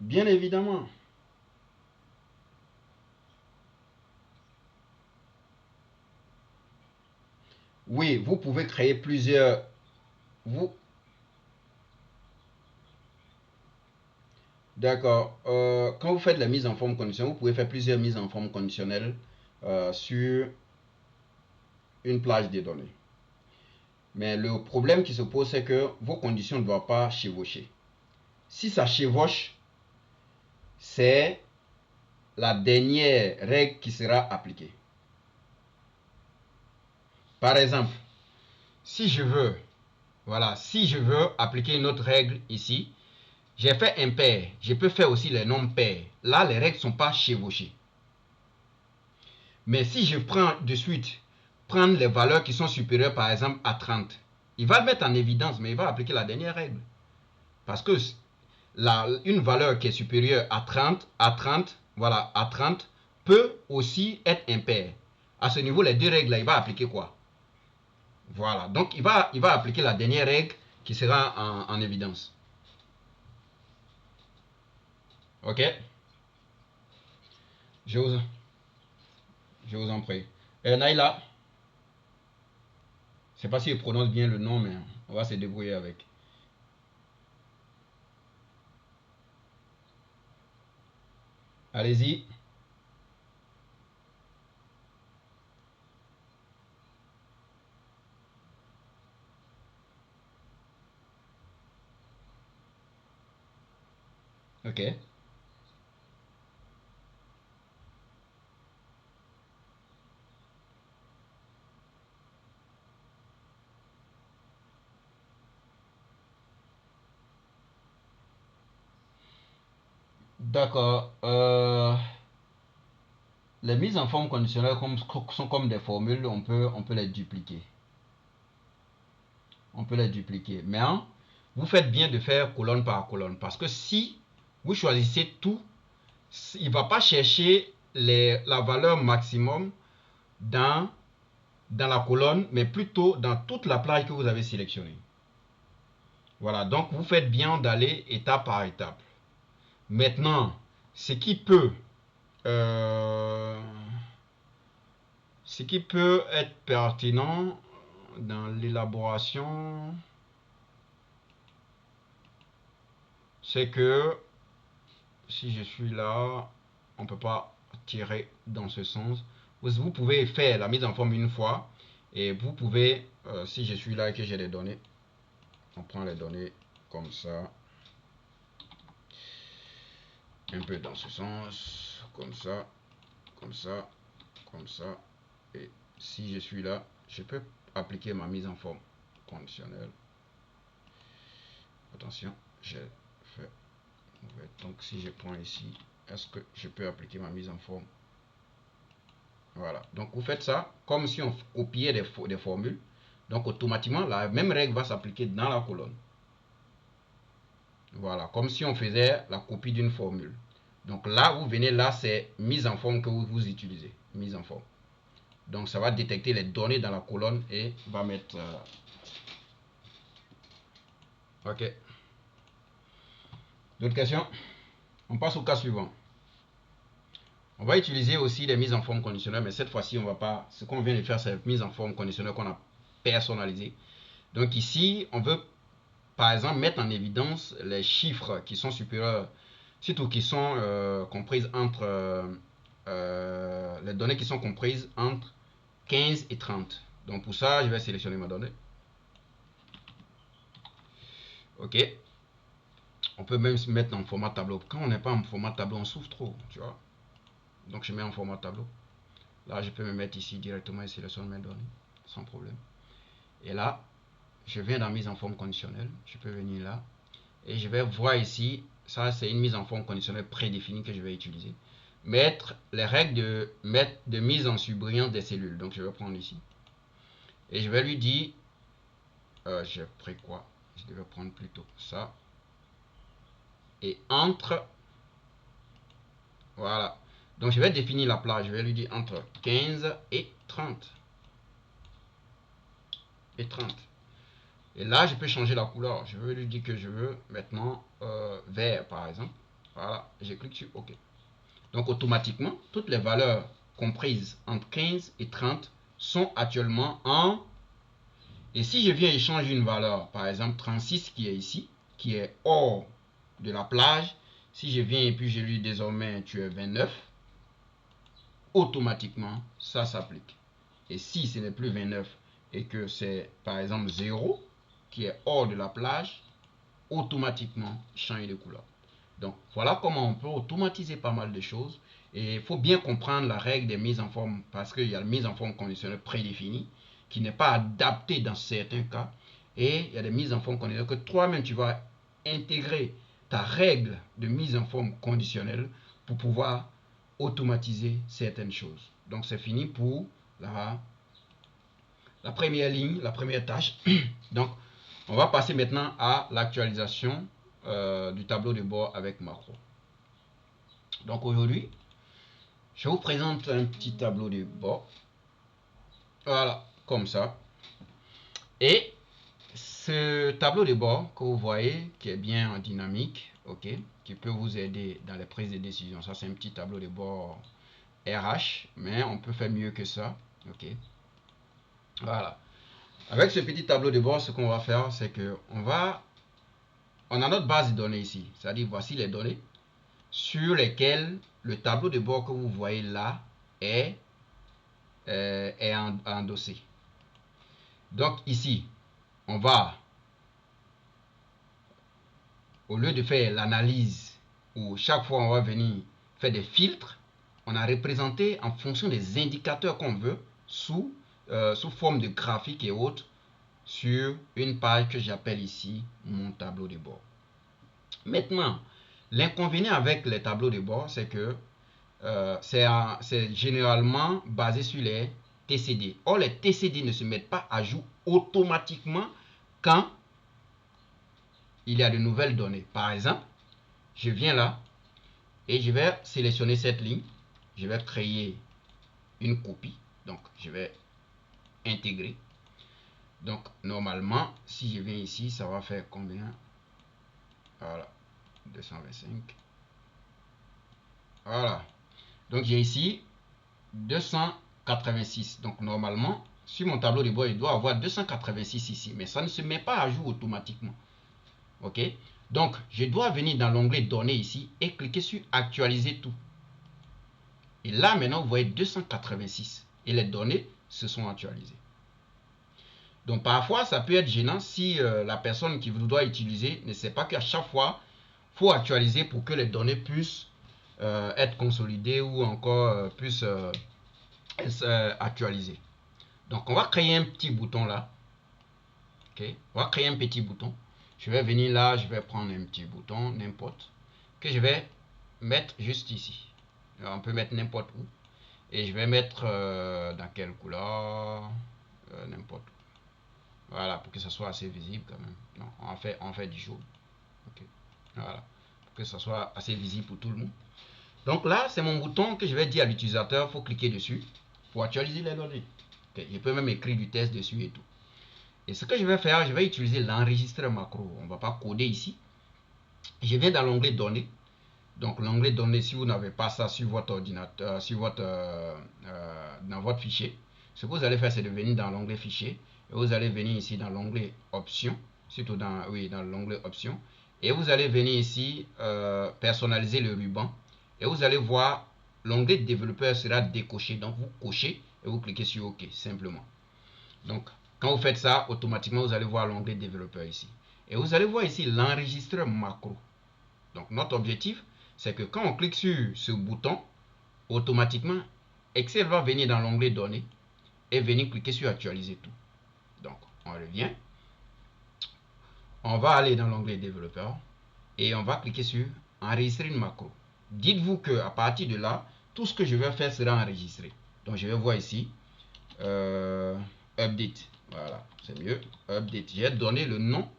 Bien évidemment. Oui, vous pouvez créer plusieurs. Vous, d'accord. Quand vous faites la mise en forme conditionnelle, vous pouvez faire plusieurs mises en forme conditionnelle sur une plage de données. Mais le problème qui se pose, c'est que vos conditions ne doivent pas chevaucher. Si ça chevauche, c'est la dernière règle qui sera appliquée. Par exemple, si je veux, voilà, si je veux appliquer une autre règle ici, j'ai fait impair, je peux faire aussi les nombres pairs. Là, les règles ne sont pas chevauchées. Mais si je prends de suite, prendre les valeurs qui sont supérieures par exemple à 30, il va le mettre en évidence, mais il va appliquer la dernière règle. Parce que une valeur qui est supérieure à 30, voilà, à 30, peut aussi être impair. À ce niveau, les deux règles, là, il va appliquer quoi? Voilà, donc il va appliquer la dernière règle qui sera en évidence. Ok? Je vous, je vous en prie. Naïla, je ne sais pas si je prononce bien le nom, mais on va se débrouiller avec. Allez-y. Ok. D'accord. Les mises en forme conditionnelle sont comme des formules, on peut les dupliquer. On peut les dupliquer. Mais hein, vous faites bien de faire colonne par colonne. Parce que si vous choisissez tout, il ne va pas chercher la valeur maximum dans, dans la colonne, mais plutôt dans toute la plage que vous avez sélectionnée. Voilà, donc vous faites bien d'aller étape par étape. Maintenant, ce qui peut, euh, ce qui peut être pertinent dans l'élaboration, c'est que si je suis là, on ne peut pas tirer dans ce sens. Vous pouvez faire la mise en forme une fois et vous pouvez, si je suis là et que j'ai des données, on prend les données comme ça, un peu dans ce sens, comme ça, comme ça, comme ça. Et si je suis là, je peux appliquer ma mise en forme conditionnelle. Attention, j'ai fait mauvais. Donc si je prends ici, est-ce que je peux appliquer ma mise en forme? Voilà. Donc vous faites ça comme si on copiait des formules. Donc automatiquement, la même règle va s'appliquer dans la colonne. Voilà, comme si on faisait la copie d'une formule. Donc là, vous venez là, c'est mise en forme que vous utilisez. Mise en forme. Donc ça va détecter les données dans la colonne et va mettre... Ok. D'autres questions? On passe au cas suivant. On va utiliser aussi des mises en forme conditionnelles, mais cette fois-ci, on va pas. Ce qu'on vient de faire, c'est mise en forme conditionnelle qu'on a personnalisée. Donc ici, on veut par exemple, mettre en évidence les chiffres qui sont supérieurs, surtout qui sont comprises entre les données qui sont comprises entre 15 et 30. Donc pour ça, je vais sélectionner ma donnée. Ok. On peut même se mettre en format tableau. Quand on n'est pas en format tableau, on souffre trop, tu vois. Donc je mets en format tableau. Là, je peux me mettre ici directement et sélectionner mes données sans problème. Et là, je viens dans mise en forme conditionnelle. Je peux venir là et je vais voir ici. Ça, c'est une mise en forme conditionnelle prédéfinie que je vais utiliser. Mettre les règles de mise en surbrillance des cellules. Donc, je vais prendre ici. Et je vais lui dire, j'ai pris quoi? Je devais prendre plutôt ça. Et entre, voilà. Donc, je vais définir la plage. Je vais lui dire entre 15 et 30. Et 30. Et là, je peux changer la couleur. Je veux lui dire que je veux maintenant vert, par exemple. Voilà, je clique sur OK. Donc, automatiquement, toutes les valeurs comprises entre 15 et 30 sont actuellement en... Et si je viens et change une valeur, par exemple 36 qui est ici, qui est hors de la plage, si je viens et puis je lui dis désormais tu es 29, automatiquement, ça s'applique. Et si ce n'est plus 29 et que c'est par exemple 0 qui est hors de la plage, automatiquement change de couleur. Donc voilà comment on peut automatiser pas mal de choses. Et il faut bien comprendre la règle des mises en forme parce qu'il y a la mise en forme conditionnelle prédéfinie qui n'est pas adaptée dans certains cas. Et il y a des mises en forme conditionnelles que toi-même tu vas intégrer ta règle de mise en forme conditionnelle pour pouvoir automatiser certaines choses. Donc c'est fini pour la première ligne, la première tâche. Donc on va passer maintenant à l'actualisation du tableau de bord avec macro. Donc aujourd'hui, je vous présente un petit tableau de bord. Voilà, comme ça. Et ce tableau de bord que vous voyez, qui est bien dynamique, ok, qui peut vous aider dans les prises de décision. Ça, c'est un petit tableau de bord RH, mais on peut faire mieux que ça, ok. Voilà. Avec ce petit tableau de bord, ce qu'on va faire, c'est que on a notre base de données ici. C'est-à-dire, voici les données sur lesquelles le tableau de bord que vous voyez là est endossé. Donc ici, on va, au lieu de faire l'analyse, où chaque fois on va venir faire des filtres, on a représenté en fonction des indicateurs qu'on veut, sous forme de graphique et autres, sur une page que j'appelle ici mon tableau de bord. Maintenant, l'inconvénient avec les tableaux de bord, c'est que c'est généralement basé sur les TCD. Or, les TCD ne se mettent pas à jour automatiquement quand il y a de nouvelles données. Par exemple, je viens là et je vais sélectionner cette ligne. Je vais créer une copie. Donc, je vais intégrer. Donc, normalement, si je viens ici, ça va faire combien? Voilà, 225. Voilà. Donc, j'ai ici 286. Donc, normalement, sur mon tableau de bord, il doit avoir 286 ici. Mais ça ne se met pas à jour automatiquement. OK? Donc, je dois venir dans l'onglet Données ici et cliquer sur Actualiser tout. Et là, maintenant, vous voyez 286. Et les données se sont actualisées. Donc, parfois, ça peut être gênant si la personne qui vous doit utiliser ne sait pas qu'à chaque fois, il faut actualiser pour que les données puissent être consolidées ou encore puissent être actualisées. Donc, on va créer un petit bouton là. OK? On va créer un petit bouton. Je vais venir là, je vais prendre un petit bouton, n'importe, que je vais mettre juste ici. Alors, on peut mettre n'importe où. Et je vais mettre dans quelle couleur? N'importe où. Voilà, pour que ça soit assez visible quand même. Non, on fait du jaune. OK. Voilà. Pour que ça soit assez visible pour tout le monde. Donc là, c'est mon bouton que je vais dire à l'utilisateur, il faut cliquer dessus pour actualiser les données. Okay. Je peux même écrire du test dessus et tout. Et ce que je vais faire, je vais utiliser l'enregistreur macro. On ne va pas coder ici. Je viens dans l'onglet données. Donc l'onglet données, si vous n'avez pas ça sur votre ordinateur, dans votre fichier, ce que vous allez faire, c'est de venir dans l'onglet fichier. Et vous allez venir ici dans l'onglet options. surtout dans, oui, dans l'onglet options. Et vous allez venir ici, personnaliser le ruban. Et vous allez voir, l'onglet développeur sera décoché. Donc vous cochez et vous cliquez sur OK, simplement. Donc quand vous faites ça, automatiquement vous allez voir l'onglet développeur ici. Et vous allez voir ici l'enregistreur macro. Donc notre objectif, c'est que quand on clique sur ce bouton, automatiquement, Excel va venir dans l'onglet données et venir cliquer sur actualiser tout. Donc on revient. On va aller dans l'onglet développeur et on va cliquer sur enregistrer une macro. Dites-vous que à partir de là, tout ce que je vais faire sera enregistré. Donc je vais voir ici update. Voilà, c'est mieux. Update. Je vais donner le nom.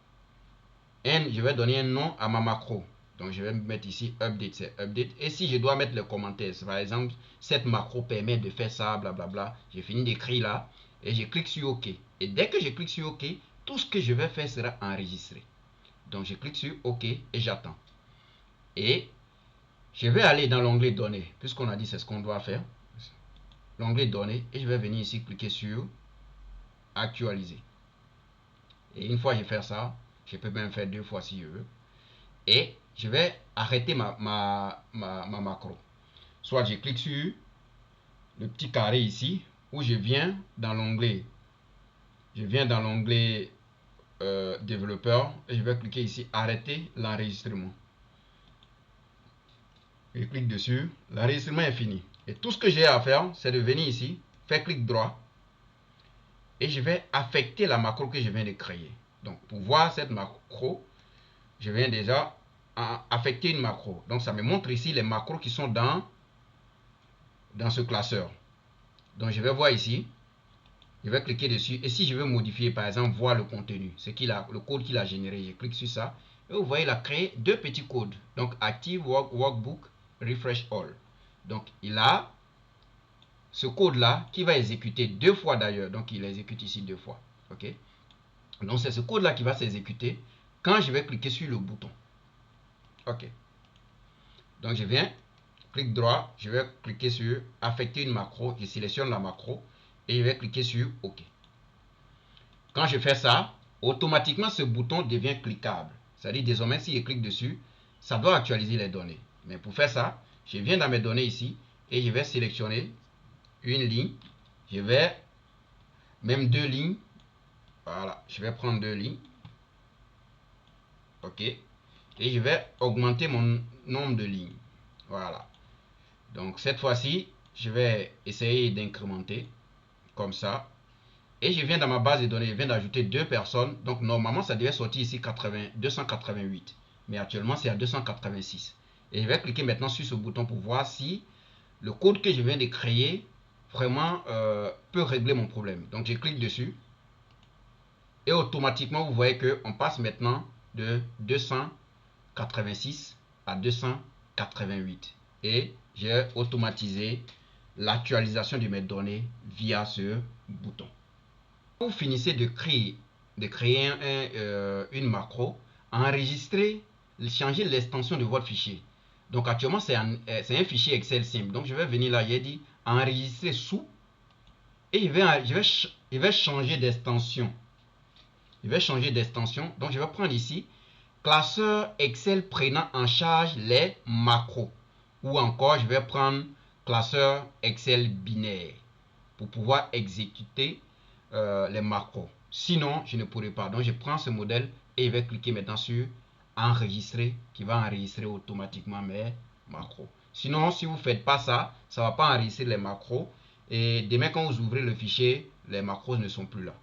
Je vais donner un nom à ma macro. Donc je vais mettre ici update, c'est update. Et si je dois mettre les commentaires, par exemple, cette macro permet de faire ça, blablabla. J'ai fini d'écrire là et je clique sur OK. Et dès que je clique sur OK, tout ce que je vais faire sera enregistré. Donc je clique sur OK et j'attends. Et je vais aller dans l'onglet données, puisqu'on a dit c'est ce qu'on doit faire. L'onglet données et je vais venir ici cliquer sur actualiser. Et une fois que je fais ça, je peux même faire 2 fois si je veux. Et je vais arrêter ma macro. Soit je clique sur le petit carré ici, où je viens dans l'onglet développeur et je vais cliquer ici arrêter l'enregistrement. Je clique dessus, l'enregistrement est fini. Et tout ce que j'ai à faire, c'est de venir ici, faire clic droit et je vais affecter la macro que je viens de créer. Donc pour voir cette macro, je viens déjà affecter une macro. Donc ça me montre ici les macros qui sont dans ce classeur. Donc je vais voir ici, je vais cliquer dessus et si je veux modifier par exemple voir le contenu, le code qu'il a généré, je clique sur ça et vous voyez il a créé 2 petits codes. Donc active workbook refresh all. Donc il a ce code là qui va exécuter 2 fois d'ailleurs. Donc il exécute ici 2 fois. Ok. Donc c'est ce code là qui va s'exécuter quand je vais cliquer sur le bouton. Ok. Donc je viens, clic droit, je vais cliquer sur affecter une macro, je sélectionne la macro et je vais cliquer sur OK. Quand je fais ça, automatiquement ce bouton devient cliquable. C'est-à-dire désormais si je clique dessus, ça doit actualiser les données. Mais pour faire ça, je viens dans mes données ici et je vais sélectionner une ligne. Je vais même 2 lignes. Voilà, je vais prendre 2 lignes. OK. Et je vais augmenter mon nombre de lignes. Voilà. Donc cette fois-ci, je vais essayer d'incrémenter comme ça. Et je viens dans ma base de données, je viens d'ajouter 2 personnes. Donc normalement, ça devait sortir ici 288. Mais actuellement, c'est à 286. Et je vais cliquer maintenant sur ce bouton pour voir si le code que je viens de créer vraiment peut régler mon problème. Donc je clique dessus. Et automatiquement, vous voyez qu'on passe maintenant de 286 à 288. Et j'ai automatisé l'actualisation de mes données via ce bouton. Vous finissez de créer une macro, enregistrer, changer l'extension de votre fichier. Donc actuellement c'est un fichier Excel simple. Donc je vais venir là, j'ai dit enregistrer sous et je vais changer d'extension. Je vais changer d'extension. Donc je vais prendre ici classeur Excel prenant en charge les macros. Ou encore je vais prendre classeur Excel binaire pour pouvoir exécuter les macros. Sinon, je ne pourrai pas. Donc, je prends ce modèle et je vais cliquer maintenant sur enregistrer qui va enregistrer automatiquement mes macros. Sinon, si vous ne faites pas ça, ça ne va pas enregistrer les macros. Et demain, quand vous ouvrez le fichier, les macros ne sont plus là.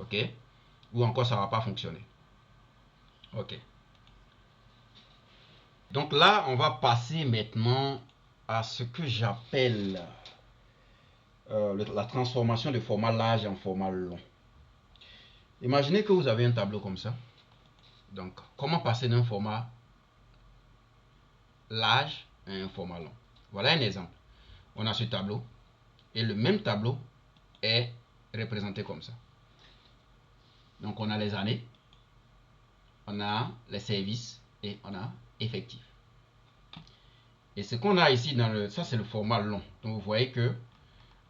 OK? Ou encore, ça ne va pas fonctionner. OK. Donc là, on va passer maintenant à ce que j'appelle la transformation de format large en format long. Imaginez que vous avez un tableau comme ça. Donc, comment passer d'un format large à un format long? Voilà un exemple. On a ce tableau et le même tableau est représenté comme ça. Donc, on a les années, on a les services et on a effectifs. Et ce qu'on a ici, ça c'est le format long. Donc, vous voyez que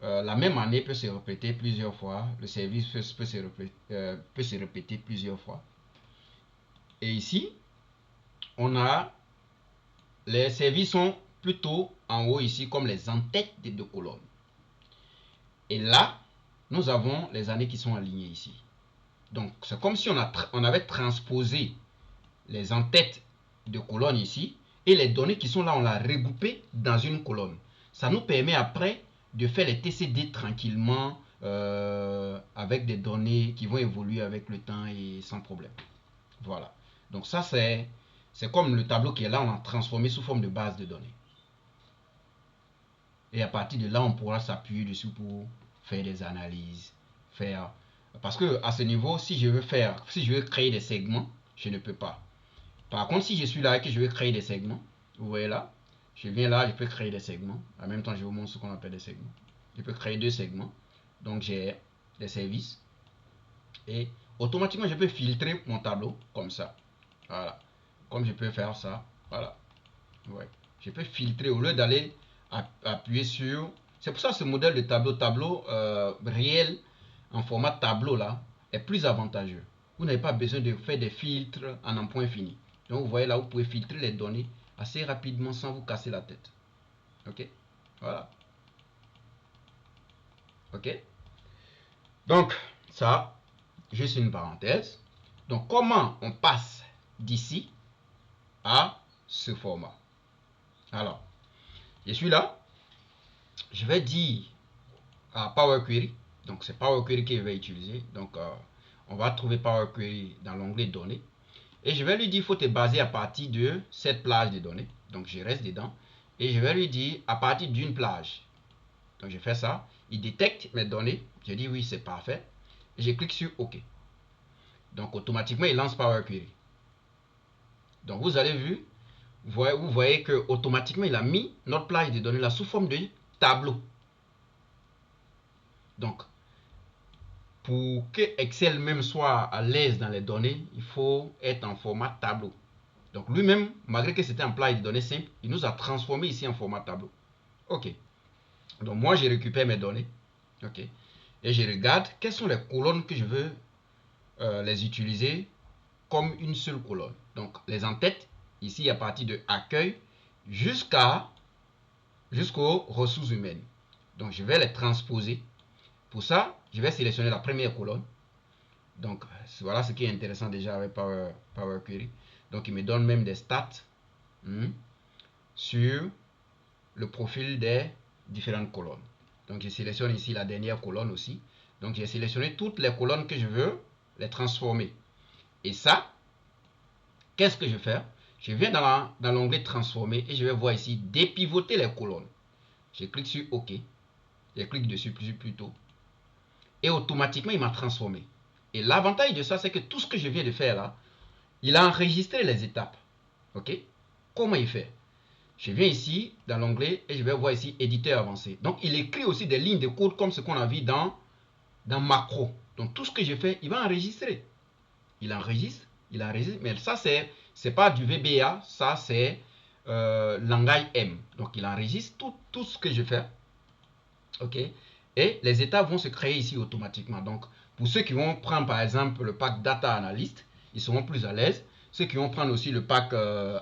la même année peut se répéter plusieurs fois. Le service peut se répéter plusieurs fois. Et ici, on a les services sont plutôt en haut ici comme les en-têtes des deux colonnes. Et là, nous avons les années qui sont alignées ici. Donc, c'est comme si on avait transposé les en-têtes de colonnes ici et les données qui sont là, on l'a regroupé dans une colonne. Ça nous permet après de faire les TCD tranquillement avec des données qui vont évoluer avec le temps et sans problème. Voilà. Donc ça, c'est comme le tableau qui est là, on l'a transformé sous forme de base de données. Et à partir de là, on pourra s'appuyer dessus pour faire des analyses, parce que à ce niveau, si je veux créer des segments, je ne peux pas. Par contre, si je suis là et que je veux créer des segments, vous voyez là, je viens là, je peux créer des segments. En même temps, je vous montre ce qu'on appelle des segments. Je peux créer deux segments. Donc, j'ai des services. Et automatiquement, je peux filtrer mon tableau comme ça. Voilà. Comme je peux faire ça. Voilà. Ouais. Je peux filtrer au lieu d'aller appuyer sur... C'est pour ça que ce modèle de tableau réel en format tableau là est plus avantageux. Vous n'avez pas besoin de faire des filtres en un point fini. Donc vous voyez là, vous pouvez filtrer les données assez rapidement sans vous casser la tête. Ok? Voilà. Ok? Donc ça, juste une parenthèse. Donc comment on passe d'ici à ce format? Alors, je suis là. Je vais dire à Power Query. Donc c'est Power Query que je vais utiliser. Donc on va trouver Power Query dans l'onglet données. Et je vais lui dire, il faut te baser à partir de cette plage de données. Donc je reste dedans. Et je vais lui dire, à partir d'une plage. Donc je fais ça. Il détecte mes données. Je dis oui, c'est parfait. Et je clique sur OK. Donc automatiquement, il lance Power Query. Donc vous avez vu, vous voyez que automatiquement, il a mis notre plage de données là sous forme de tableau. Donc, pour que Excel même soit à l'aise dans les données, il faut être en format tableau. Donc lui-même, malgré que c'était un plage de données simple, il nous a transformé ici en format tableau. Ok. Donc moi, je récupère mes données. Ok. Et je regarde quelles sont les colonnes que je veux les utiliser comme une seule colonne. Donc les en-têtes, ici à partir de accueil jusqu'aux ressources humaines. Donc je vais les transposer. Pour ça, je vais sélectionner la première colonne. Donc voilà ce qui est intéressant déjà avec Power Query. Donc il me donne même des stats sur le profil des différentes colonnes. Donc je sélectionne ici la dernière colonne aussi. Donc j'ai sélectionné toutes les colonnes que je veux les transformer. Et ça, qu'est-ce que je fais? Je viens dans l'onglet transformer et je vais voir ici dépivoter les colonnes. Je clique sur OK. Je clique dessus plutôt. Et automatiquement, il m'a transformé. Et l'avantage de ça, c'est que tout ce que je viens de faire là, il a enregistré les étapes. OK? Comment il fait? Je viens ici dans l'onglet et je vais voir ici éditeur avancé. Donc il écrit aussi des lignes de code comme ce qu'on a vu dans macro. Donc tout ce que je fais, il va enregistrer. Il enregistre, mais ça c'est pas du VBA, ça c'est langage M. Donc il enregistre tout ce que je fais. Ok. Et les étapes vont se créer ici automatiquement. Donc pour ceux qui vont prendre par exemple le pack Data Analyst, ils seront plus à l'aise. Ceux qui vont prendre aussi le pack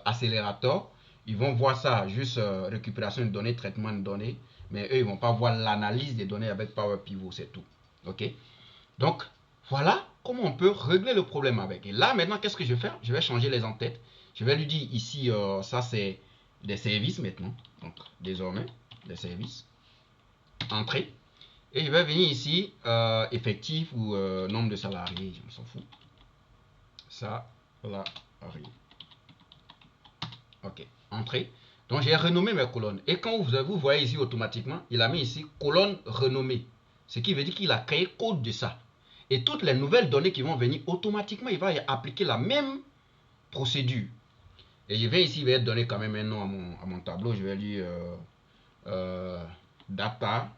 Accelerator, ils vont voir ça, juste récupération de données, traitement de données. Mais eux, ils ne vont pas voir l'analyse des données avec Power Pivot, c'est tout. Ok. Donc, voilà comment on peut régler le problème avec. Et là, maintenant, qu'est-ce que je vais faire? Je vais changer les en-têtes. Je vais lui dire ici, ça c'est des services maintenant. Donc, désormais, des services. Entrée. Et je vais venir ici, effectif ou nombre de salariés, je m'en fous. Salariés. Ok, entrée. Donc j'ai renommé mes colonnes. Et quand vous voyez ici automatiquement, il a mis ici colonne renommée. Ce qui veut dire qu'il a créé code de ça. Et toutes les nouvelles données qui vont venir, automatiquement, il va y appliquer la même procédure. Et je vais ici, il va donner quand même un nom à mon tableau. Je vais lui data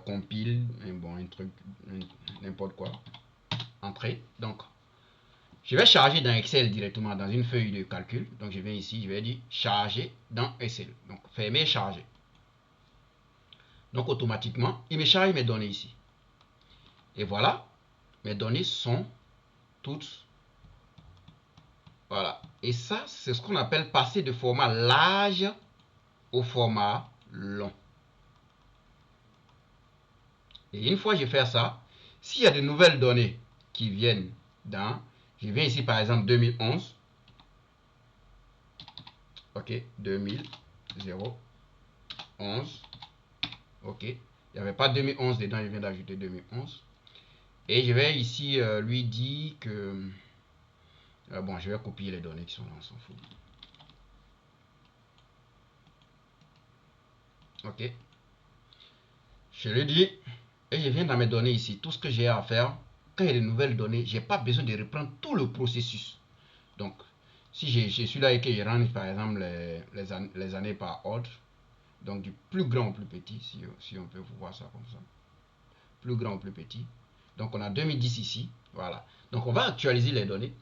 compile, bon, un truc, n'importe quoi. Entrée. Donc, je vais charger dans Excel directement dans une feuille de calcul. Donc, je viens ici, je vais dire charger dans Excel. Donc, fermer, charger. Donc, automatiquement, il me charge mes données ici. Et voilà, mes données sont toutes Voilà. Et ça, c'est ce qu'on appelle passer de format large au format long. Et une fois que j'ai fait ça, s'il y a de nouvelles données qui viennent dans, je viens ici par exemple 2011, ok, 2000, 011, ok, il n'y avait pas 2011 dedans, je viens d'ajouter 2011, et je vais ici lui dire que, bon, je vais copier les données qui sont là, on s'en fout, ok, je lui dis, et je viens dans mes données ici, tout ce que j'ai à faire, quand il y a de nouvelles données, je n'ai pas besoin de reprendre tout le processus. Donc, si je suis là et que je range par exemple les années par ordre, donc du plus grand au plus petit, si on peut voir ça comme ça, plus grand au plus petit. Donc on a 2010 ici, voilà. Donc on va actualiser les données.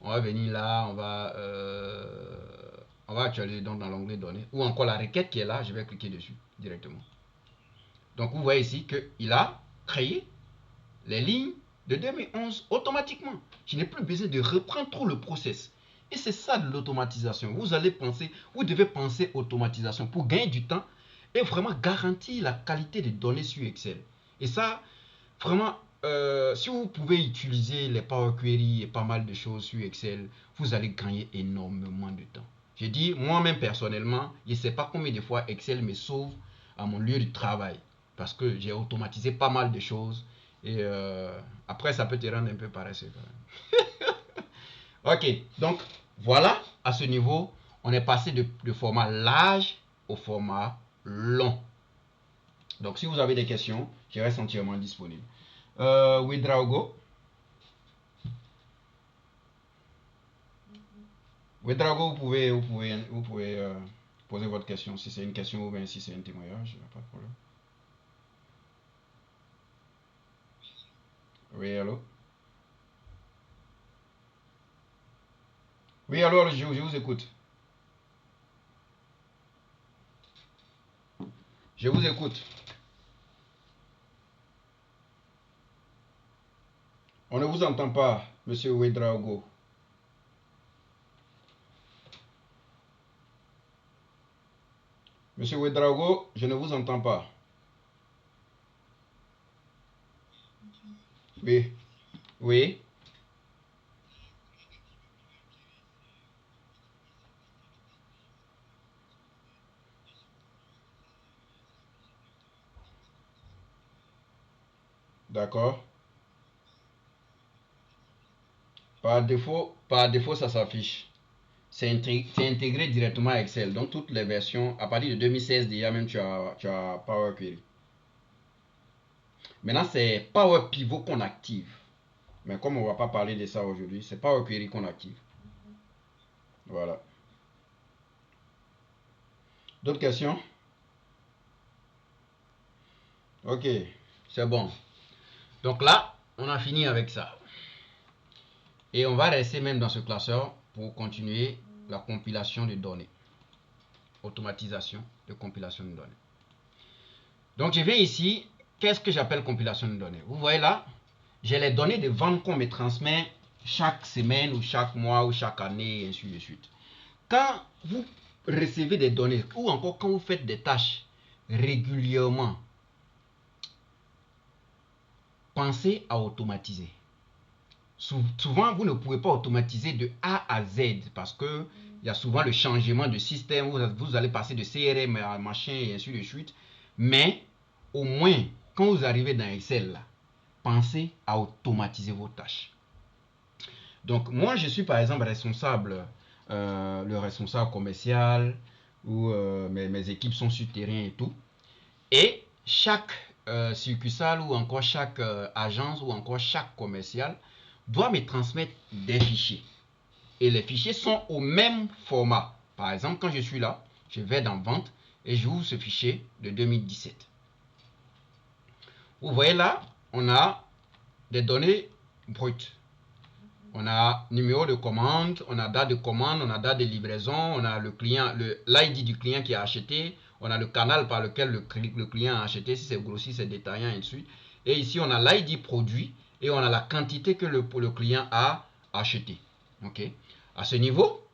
On va venir là, on va actualiser donc dans l'onglet données, ou encore la requête qui est là, je vais cliquer dessus directement. Donc vous voyez ici qu'il a créé les lignes de 2011 automatiquement. Je n'ai plus besoin de reprendre trop le process. Et c'est ça de l'automatisation. Vous allez penser, vous devez penser automatisation pour gagner du temps et vraiment garantir la qualité des données sur Excel. Et ça, vraiment, si vous pouvez utiliser les Power Query et pas mal de choses sur Excel, vous allez gagner énormément de temps. Je dis, moi-même personnellement, je ne sais pas combien de fois Excel me sauve à mon lieu de travail. Parce que j'ai automatisé pas mal de choses. Et après, ça peut te rendre un peu paresseux quand même. Ok, donc voilà, à ce niveau, on est passé de format large au format long. Donc si vous avez des questions, je reste entièrement disponible. Ouedraogo. Ouedraogo, vous pouvez poser votre question si c'est une question ou bien si c'est un témoignage, pas de problème. Oui, allô? Oui, allô, je vous écoute. Je vous écoute. On ne vous entend pas, monsieur Ouedraogo. Monsieur Ouedraogo, je ne vous entends pas. Oui, oui, d'accord. Par défaut, ça s'affiche. C'est intégré directement à Excel. Donc, toutes les versions, à partir de 2016, déjà même, tu as Power Query. Maintenant, c'est Power Pivot qu'on active. Mais comme on ne va pas parler de ça aujourd'hui, c'est Power Query qu'on active. Voilà. D'autres questions? Ok, c'est bon. Donc là, on a fini avec ça. Et on va rester même dans ce classeur pour continuer la compilation de données. Automatisation de compilation de données. Donc je viens ici, qu'est-ce que j'appelle compilation de données? Vous voyez là, j'ai les données de vente qu'on me transmet chaque semaine ou chaque mois ou chaque année et ainsi de suite. Quand vous recevez des données ou encore quand vous faites des tâches régulièrement, pensez à automatiser. Souvent, vous ne pouvez pas automatiser de A à Z parce que il y a souvent le changement de système. Vous allez passer de CRM à machin et ainsi de suite. Mais au moins, quand vous arrivez dans Excel, là, pensez à automatiser vos tâches. Donc, moi, je suis par exemple responsable, le responsable commercial, où mes équipes sont sur terrain et tout. Et chaque succursale ou encore chaque agence ou encore chaque commercial doit me transmettre des fichiers. Et les fichiers sont au même format. Par exemple, quand je suis là, je vais dans Vente et j'ouvre ce fichier de 2017. Vous voyez là, on a des données brutes. On a numéro de commande, on a date de commande, on a date de livraison, on a le client, l'ID du client qui a acheté, on a le canal par lequel le client a acheté, si c'est grossiste, c'est détaillant, et ainsi de suite. Et ici, on a l'ID produit et on a la quantité que le client a acheté. Ok. À ce niveau,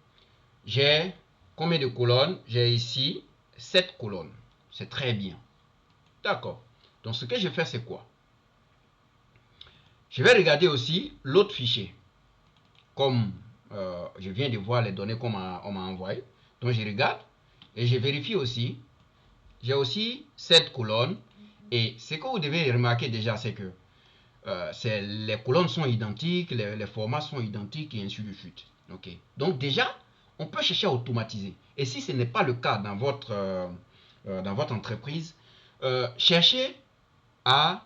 j'ai combien de colonnes? J'ai ici 7 colonnes. C'est très bien. D'accord. Donc ce que je fais, c'est quoi? Je vais regarder aussi l'autre fichier. Comme je viens de voir les données qu'on m'a envoyées. Donc je regarde et je vérifie aussi. J'ai aussi 7 colonnes. Et ce que vous devez remarquer déjà, c'est que les colonnes sont identiques, les formats sont identiques et ainsi de suite. Okay. Donc déjà, on peut chercher à automatiser. Et si ce n'est pas le cas dans votre entreprise, cherchez à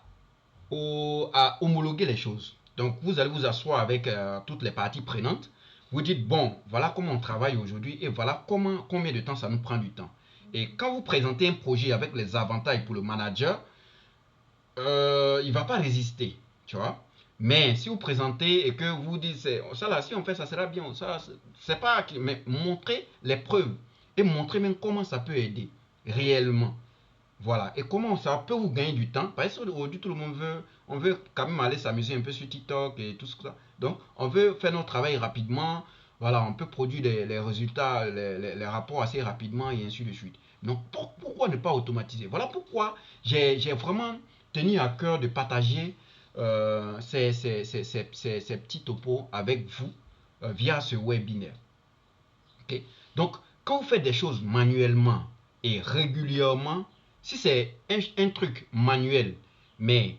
homologuer les choses. Donc vous allez vous asseoir avec toutes les parties prenantes. Vous dites, bon, voilà comment on travaille aujourd'hui et voilà combien de temps ça nous prend du temps. Et quand vous présentez un projet avec les avantages pour le manager, il ne va pas résister, tu vois. Mais si vous présentez et que vous dites, ça là, si on fait ça sera bien, ça, c'est pas, mais montrer les preuves et montrer même comment ça peut aider réellement. Voilà. Et comment ça peut vous gagner du temps. Parce qu'aujourd'hui, tout le monde on veut quand même aller s'amuser un peu sur TikTok et tout ça. Donc, on veut faire notre travail rapidement. Voilà, on peut produire les résultats, les rapports assez rapidement et ainsi de suite. Donc, pourquoi ne pas automatiser? Voilà pourquoi j'ai vraiment tenu à cœur de partager ces petits topos avec vous via ce webinaire. Okay? Donc, quand vous faites des choses manuellement et régulièrement, si c'est un truc manuel, mais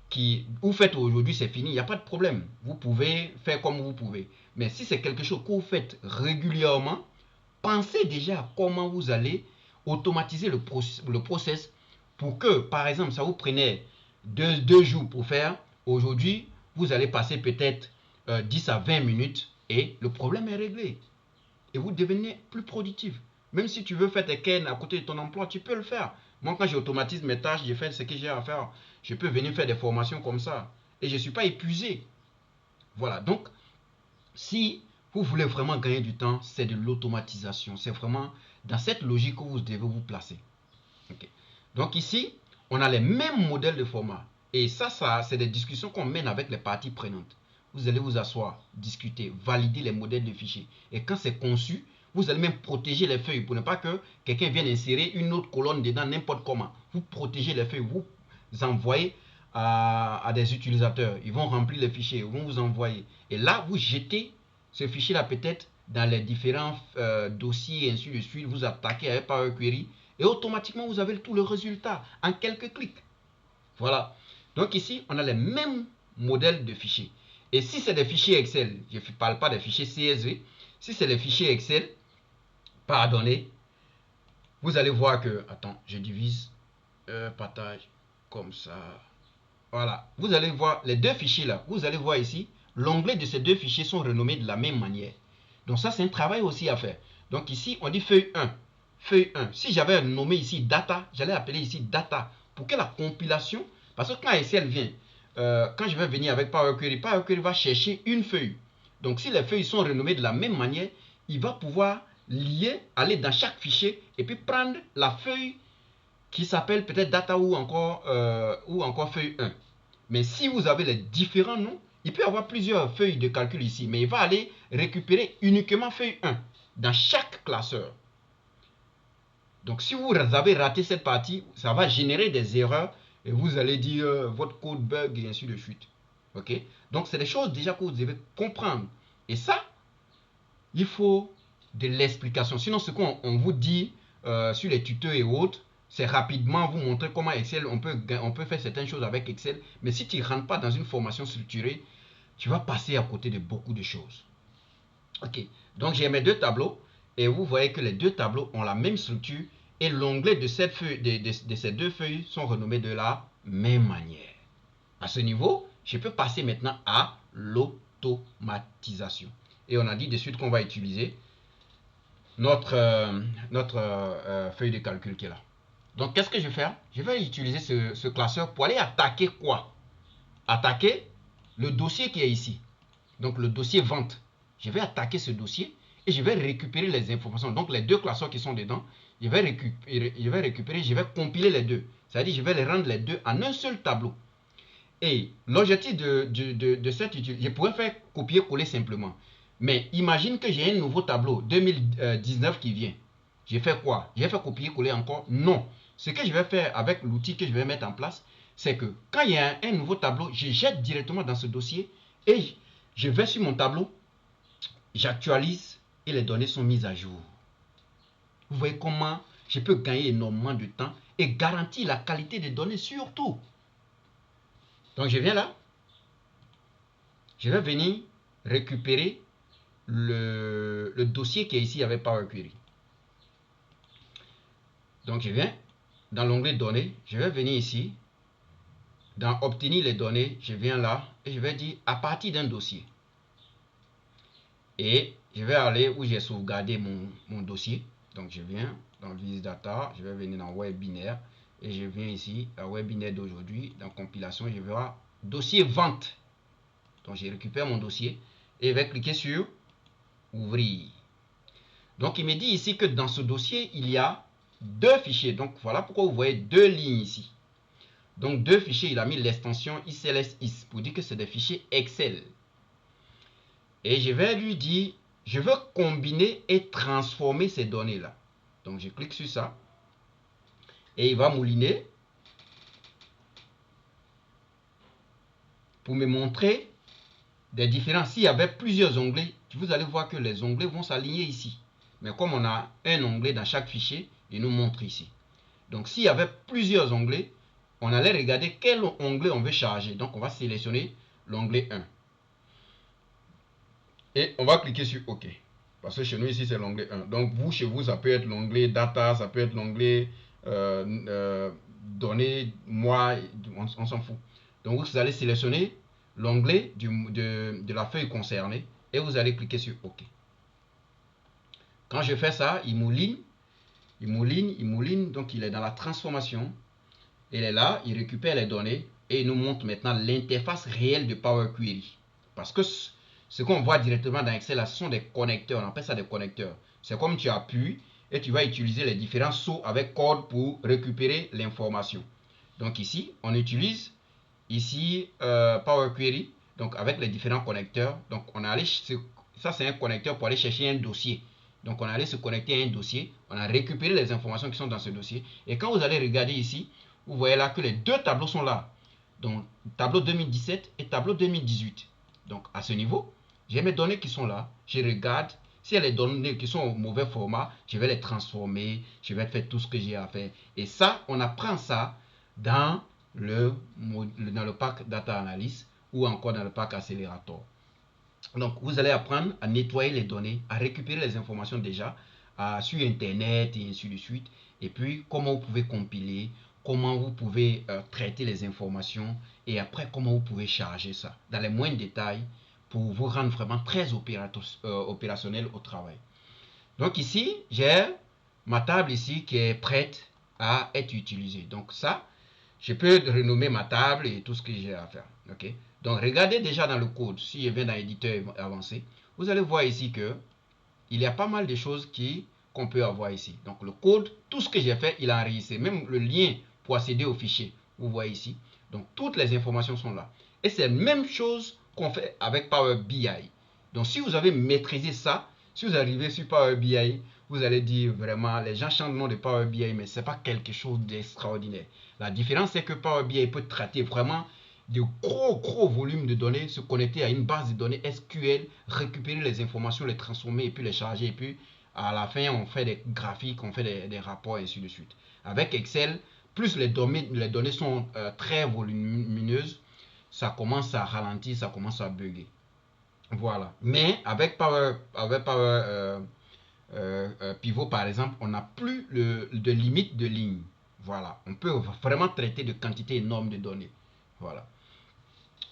qui vous faites aujourd'hui, c'est fini, il n'y a pas de problème. Vous pouvez faire comme vous pouvez. Mais si c'est quelque chose que vous faites régulièrement, pensez déjà à comment vous allez automatiser le process pour que, par exemple, ça vous prenait deux jours pour faire. Aujourd'hui, vous allez passer peut-être 10 à 20 minutes et le problème est réglé et vous devenez plus productif. Même si tu veux faire tes cannes à côté de ton emploi, tu peux le faire. Moi, quand j'automatise mes tâches, je fais ce que j'ai à faire. Je peux venir faire des formations comme ça. Et je ne suis pas épuisé. Voilà. Donc, si vous voulez vraiment gagner du temps, c'est de l'automatisation. C'est vraiment dans cette logique que vous devez vous placer. Okay. Donc ici, on a les mêmes modèles de format. Et ça c'est des discussions qu'on mène avec les parties prenantes. Vous allez vous asseoir, discuter, valider les modèles de fichiers. Et quand c'est conçu, vous allez même protéger les feuilles pour ne pas que quelqu'un vienne insérer une autre colonne dedans n'importe comment. Vous protégez les feuilles, vous envoyez à des utilisateurs. Ils vont remplir les fichiers, ils vont vous envoyer. Et là, vous jetez ce fichier-là peut-être dans les différents dossiers et ainsi de suite. Vous attaquez avec Power Query et automatiquement vous avez tout le résultat en quelques clics. Voilà. Donc ici, on a les mêmes modèles de fichiers. Et si c'est des fichiers Excel, je ne parle pas des fichiers CSV, si c'est des fichiers Excel, pardonnez, vous allez voir que, attends, je divise, partage, comme ça. Voilà. Vous allez voir les deux fichiers là, vous allez voir ici, l'onglet de ces deux fichiers sont renommés de la même manière. Donc ça, c'est un travail aussi à faire. Donc ici, on dit feuille 1. Feuille 1. Si j'avais nommé ici data, j'allais appeler ici data pour que la compilation, parce que quand Excel vient, quand je vais venir avec Power Query va chercher une feuille. Donc si les feuilles sont renommées de la même manière, il va pouvoir lier, aller dans chaque fichier et puis prendre la feuille qui s'appelle peut-être data ou encore feuille 1. Mais si vous avez les différents noms, il peut y avoir plusieurs feuilles de calcul ici, mais il va aller récupérer uniquement feuille 1 dans chaque classeur. Donc si vous avez raté cette partie, ça va générer des erreurs et vous allez dire votre code bug et ainsi de suite. Ok? Donc c'est des choses déjà que vous devez comprendre. Et ça, il faut de l'explication. Sinon, ce qu'on vous dit sur les tutos et autres, c'est rapidement vous montrer comment Excel, on peut faire certaines choses avec Excel. Mais si tu ne rentres pas dans une formation structurée, tu vas passer à côté de beaucoup de choses. Ok, donc j'ai mes deux tableaux et vous voyez que les deux tableaux ont la même structure et l'onglet de ces deux feuilles sont renommés de la même manière. À ce niveau, je peux passer maintenant à l'automatisation. Et on a dit de suite qu'on va utiliser notre feuille de calcul qui est là. Donc, qu'est-ce que je vais faire? Je vais utiliser ce classeur pour aller attaquer quoi? Attaquer le dossier qui est ici. Donc, le dossier vente. Je vais attaquer ce dossier et je vais récupérer les informations. Donc, les deux classeurs qui sont dedans, je vais récupérer, je vais compiler les deux. C'est-à-dire, je vais les rendre les deux en un seul tableau. Et l'objectif de cette utilisation, je pourrais faire copier-coller simplement. Mais imagine que j'ai un nouveau tableau 2019 qui vient. J'ai fait quoi? J'ai fait copier-coller encore? Non. Ce que je vais faire avec l'outil que je vais mettre en place, c'est que quand il y a un nouveau tableau, je jette directement dans ce dossier et je vais sur mon tableau, j'actualise et les données sont mises à jour. Vous voyez comment je peux gagner énormément de temps et garantir la qualité des données surtout. Donc je viens là, je vais venir récupérer le dossier qui est ici avec Power Query. Donc je viens dans l'onglet données, je vais venir ici, dans obtenir les données, je viens là et je vais dire à partir d'un dossier. Et je vais aller où j'ai sauvegardé mon dossier. Donc je viens dans Vise Data, je vais venir dans Web Binaire et je viens ici à Web Binaire d'aujourd'hui. Dans compilation, je vais voir dossier vente. Donc je récupère mon dossier et je vais cliquer sur ouvrir. Donc il me dit ici que dans ce dossier, il y a deux fichiers. Donc voilà pourquoi vous voyez deux lignes ici. Donc deux fichiers, il a mis l'extension ICLSIS pour dire que c'est des fichiers Excel. Et je vais lui dire, je veux combiner et transformer ces données-là. Donc je clique sur ça. Et il va mouliner pour me montrer des différences. S'il y avait plusieurs onglets, vous allez voir que les onglets vont s'aligner ici. Mais comme on a un onglet dans chaque fichier, il nous montre ici. Donc s'il y avait plusieurs onglets, on allait regarder quel onglet on veut charger. Donc on va sélectionner l'onglet 1. Et on va cliquer sur OK. Parce que chez nous ici c'est l'onglet 1. Donc vous, chez vous, ça peut être l'onglet data, ça peut être l'onglet données, moi, on s'en fout. Donc vous allez sélectionner l'onglet de la feuille concernée et vous allez cliquer sur OK. Quand je fais ça, il mouline, donc il est dans la transformation. Il est là, il récupère les données et il nous montre maintenant l'interface réelle de Power Query. Parce que ce qu'on voit directement dans Excel, là, ce sont des connecteurs. On appelle ça des connecteurs. C'est comme tu appuies et tu vas utiliser les différents sauts avec code pour récupérer l'information. Donc ici, on utilise ici Power Query, donc avec les différents connecteurs. Donc on a allé, ça c'est un connecteur pour aller chercher un dossier. Donc on allait se connecter à un dossier, on a récupéré les informations qui sont dans ce dossier. Et quand vous allez regarder ici, vous voyez là que les deux tableaux sont là. Donc tableau 2017 et tableau 2018. Donc à ce niveau, j'ai mes données qui sont là, je regarde. Si elle est données qui sont au mauvais format, je vais les transformer, je vais faire tout ce que j'ai à faire. Et ça, on apprend ça dans le pack Data Analyst ou encore dans le pack Accelerator. Donc, vous allez apprendre à nettoyer les données, à récupérer les informations déjà sur Internet et ainsi de suite. Et puis, comment vous pouvez compiler, comment vous pouvez traiter les informations et après, comment vous pouvez charger ça dans les moindres détails pour vous rendre vraiment très opérationnel au travail. Donc ici, j'ai ma table ici qui est prête à être utilisée. Donc ça, je peux renommer ma table et tout ce que j'ai à faire. Ok. Donc regardez déjà dans le code, si je viens dans l'éditeur avancé, vous allez voir ici que il y a pas mal de choses qu'on peut avoir ici. Donc le code, tout ce que j'ai fait, il a enregistré. Même le lien pour accéder au fichier, vous voyez ici. Donc toutes les informations sont là. Et c'est la même chose qu'on fait avec Power BI. Donc si vous avez maîtrisé ça, si vous arrivez sur Power BI, vous allez dire vraiment, les gens chantent le nom de Power BI, mais ce n'est pas quelque chose d'extraordinaire. La différence, c'est que Power BI peut traiter vraiment de gros volumes de données, se connecter à une base de données SQL, récupérer les informations, les transformer et puis les charger. Et puis à la fin, on fait des graphiques, on fait des rapports et ainsi de suite. Avec Excel, plus les données sont très volumineuses, ça commence à ralentir, ça commence à bugger. Voilà. Mais avec Power Pivot, par exemple, on n'a plus de limite de ligne. Voilà. On peut vraiment traiter de quantité énorme de données. Voilà.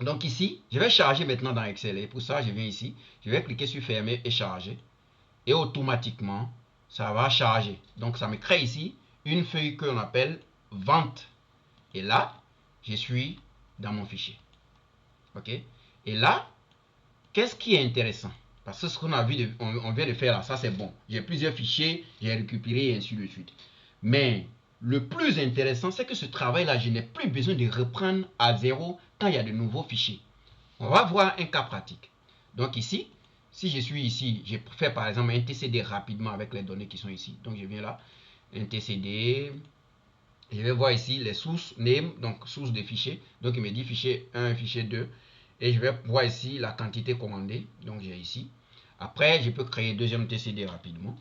Donc ici, je vais charger maintenant dans Excel. Et pour ça, je viens ici. Je vais cliquer sur fermer et charger. Et automatiquement, ça va charger. Donc ça me crée ici une feuille qu'on appelle vente. Et là, je suis dans mon fichier. OK? Et là, qu'est-ce qui est intéressant? Parce que ce qu'on a vu, on vient de faire là, ça c'est bon. J'ai plusieurs fichiers, j'ai récupéré et ainsi de suite. Mais le plus intéressant, c'est que ce travail-là, je n'ai plus besoin de reprendre à zéro quand il y a de nouveaux fichiers. On va voir un cas pratique. Donc ici, si je suis ici, je fais par exemple un TCD rapidement avec les données qui sont ici. Donc je viens là, un TCD, je vais voir ici les sources, name, donc source de fichiers. Donc il me dit fichier 1, fichier 2. Et je vais voir ici la quantité commandée. Donc j'ai ici. Après, je peux créer deuxième TCD rapidement.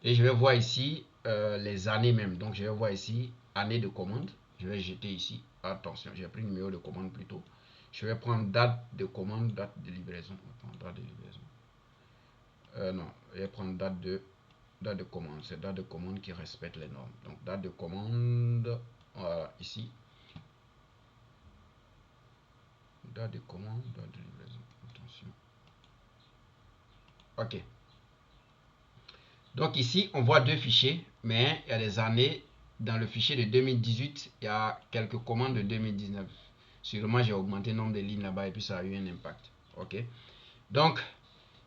Et je vais voir ici les années même. Donc je vais voir ici année de commande. Je vais jeter ici. Attention, j'ai pris le numéro de commande plutôt. Je vais prendre date de commande, date de livraison. Attends, date de livraison. Non, je vais prendre date de commande. C'est date de commande qui respecte les normes. Donc date de commande, voilà, ici. Date de commande, date de livraison. Attention. Ok. Donc ici, on voit deux fichiers, mais il y a des années. Dans le fichier de 2018, il y a quelques commandes de 2019. Sûrement, j'ai augmenté le nombre de lignes là-bas et puis ça a eu un impact. Ok. Donc,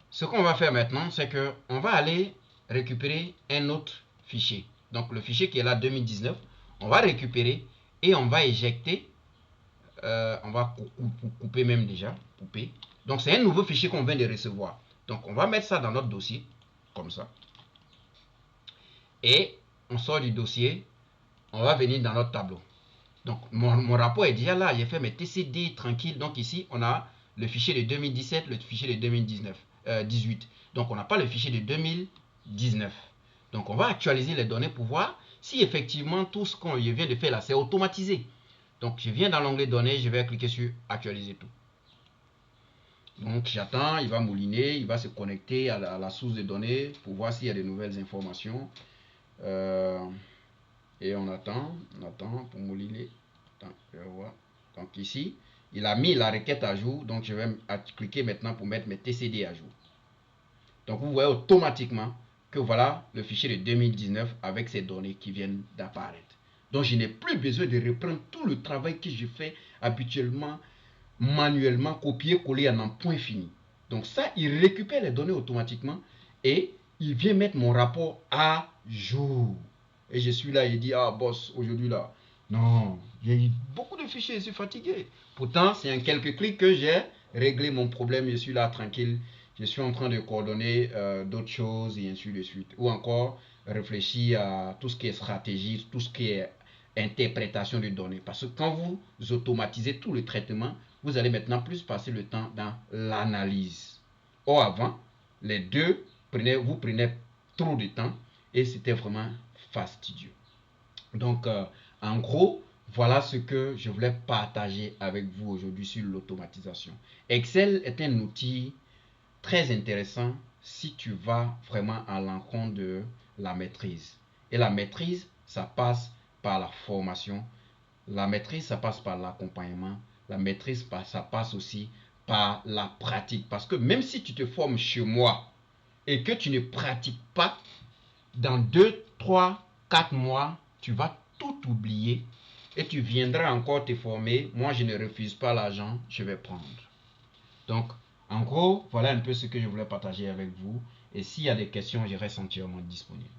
ce qu'on va faire maintenant, c'est que on va aller récupérer un autre fichier. Donc, le fichier qui est là 2019, on va récupérer et on va éjecter. On va couper même déjà. Couper. Donc, c'est un nouveau fichier qu'on vient de recevoir. Donc, on va mettre ça dans notre dossier, comme ça. Et on sort du dossier, on va venir dans notre tableau. Donc mon rapport est déjà là, j'ai fait mes TCD tranquille. Donc ici, on a le fichier de 2017, le fichier de 2019, 18. Donc on n'a pas le fichier de 2019. Donc on va actualiser les données pour voir si effectivement tout ce qu'on vient de faire là, c'est automatisé. Donc je viens dans l'onglet données, je vais cliquer sur actualiser tout. Donc j'attends, il va mouliner, il va se connecter à la source de données pour voir s'il y a de nouvelles informations. Et on attend pour mouliner. Attends, je vais voir. Donc ici, il a mis la requête à jour. Donc je vais cliquer maintenant pour mettre mes TCD à jour. Donc vous voyez automatiquement que voilà le fichier de 2019 avec ces données qui viennent d'apparaître. Donc je n'ai plus besoin de reprendre tout le travail que je fais habituellement, manuellement, copier-coller en un point fini. Donc ça, il récupère les données automatiquement et il vient mettre mon rapport à jour. Et je suis là, il dit, ah boss, aujourd'hui là, non, j'ai eu beaucoup de fichiers, je suis fatigué. Pourtant, c'est en quelques clics que j'ai réglé mon problème, je suis là tranquille. Je suis en train de coordonner d'autres choses et ainsi de suite. Ou encore réfléchir à tout ce qui est stratégie, tout ce qui est interprétation de données. Parce que quand vous automatisez tout le traitement, vous allez maintenant plus passer le temps dans l'analyse. Or avant, les deux, vous prenez trop de temps et c'était vraiment fastidieux. Donc, en gros, voilà ce que je voulais partager avec vous aujourd'hui sur l'automatisation. Excel est un outil très intéressant si tu vas vraiment à l'encontre de la maîtrise. Et la maîtrise, ça passe par la formation. La maîtrise, ça passe par l'accompagnement. La maîtrise, ça passe aussi par la pratique. Parce que même si tu te formes chez moi et que tu ne pratiques pas, dans 2, 3, 4 mois, tu vas tout oublier et tu viendras encore te former. Moi, je ne refuse pas l'argent, je vais prendre. Donc, en gros, voilà un peu ce que je voulais partager avec vous. Et s'il y a des questions, je reste entièrement disponible.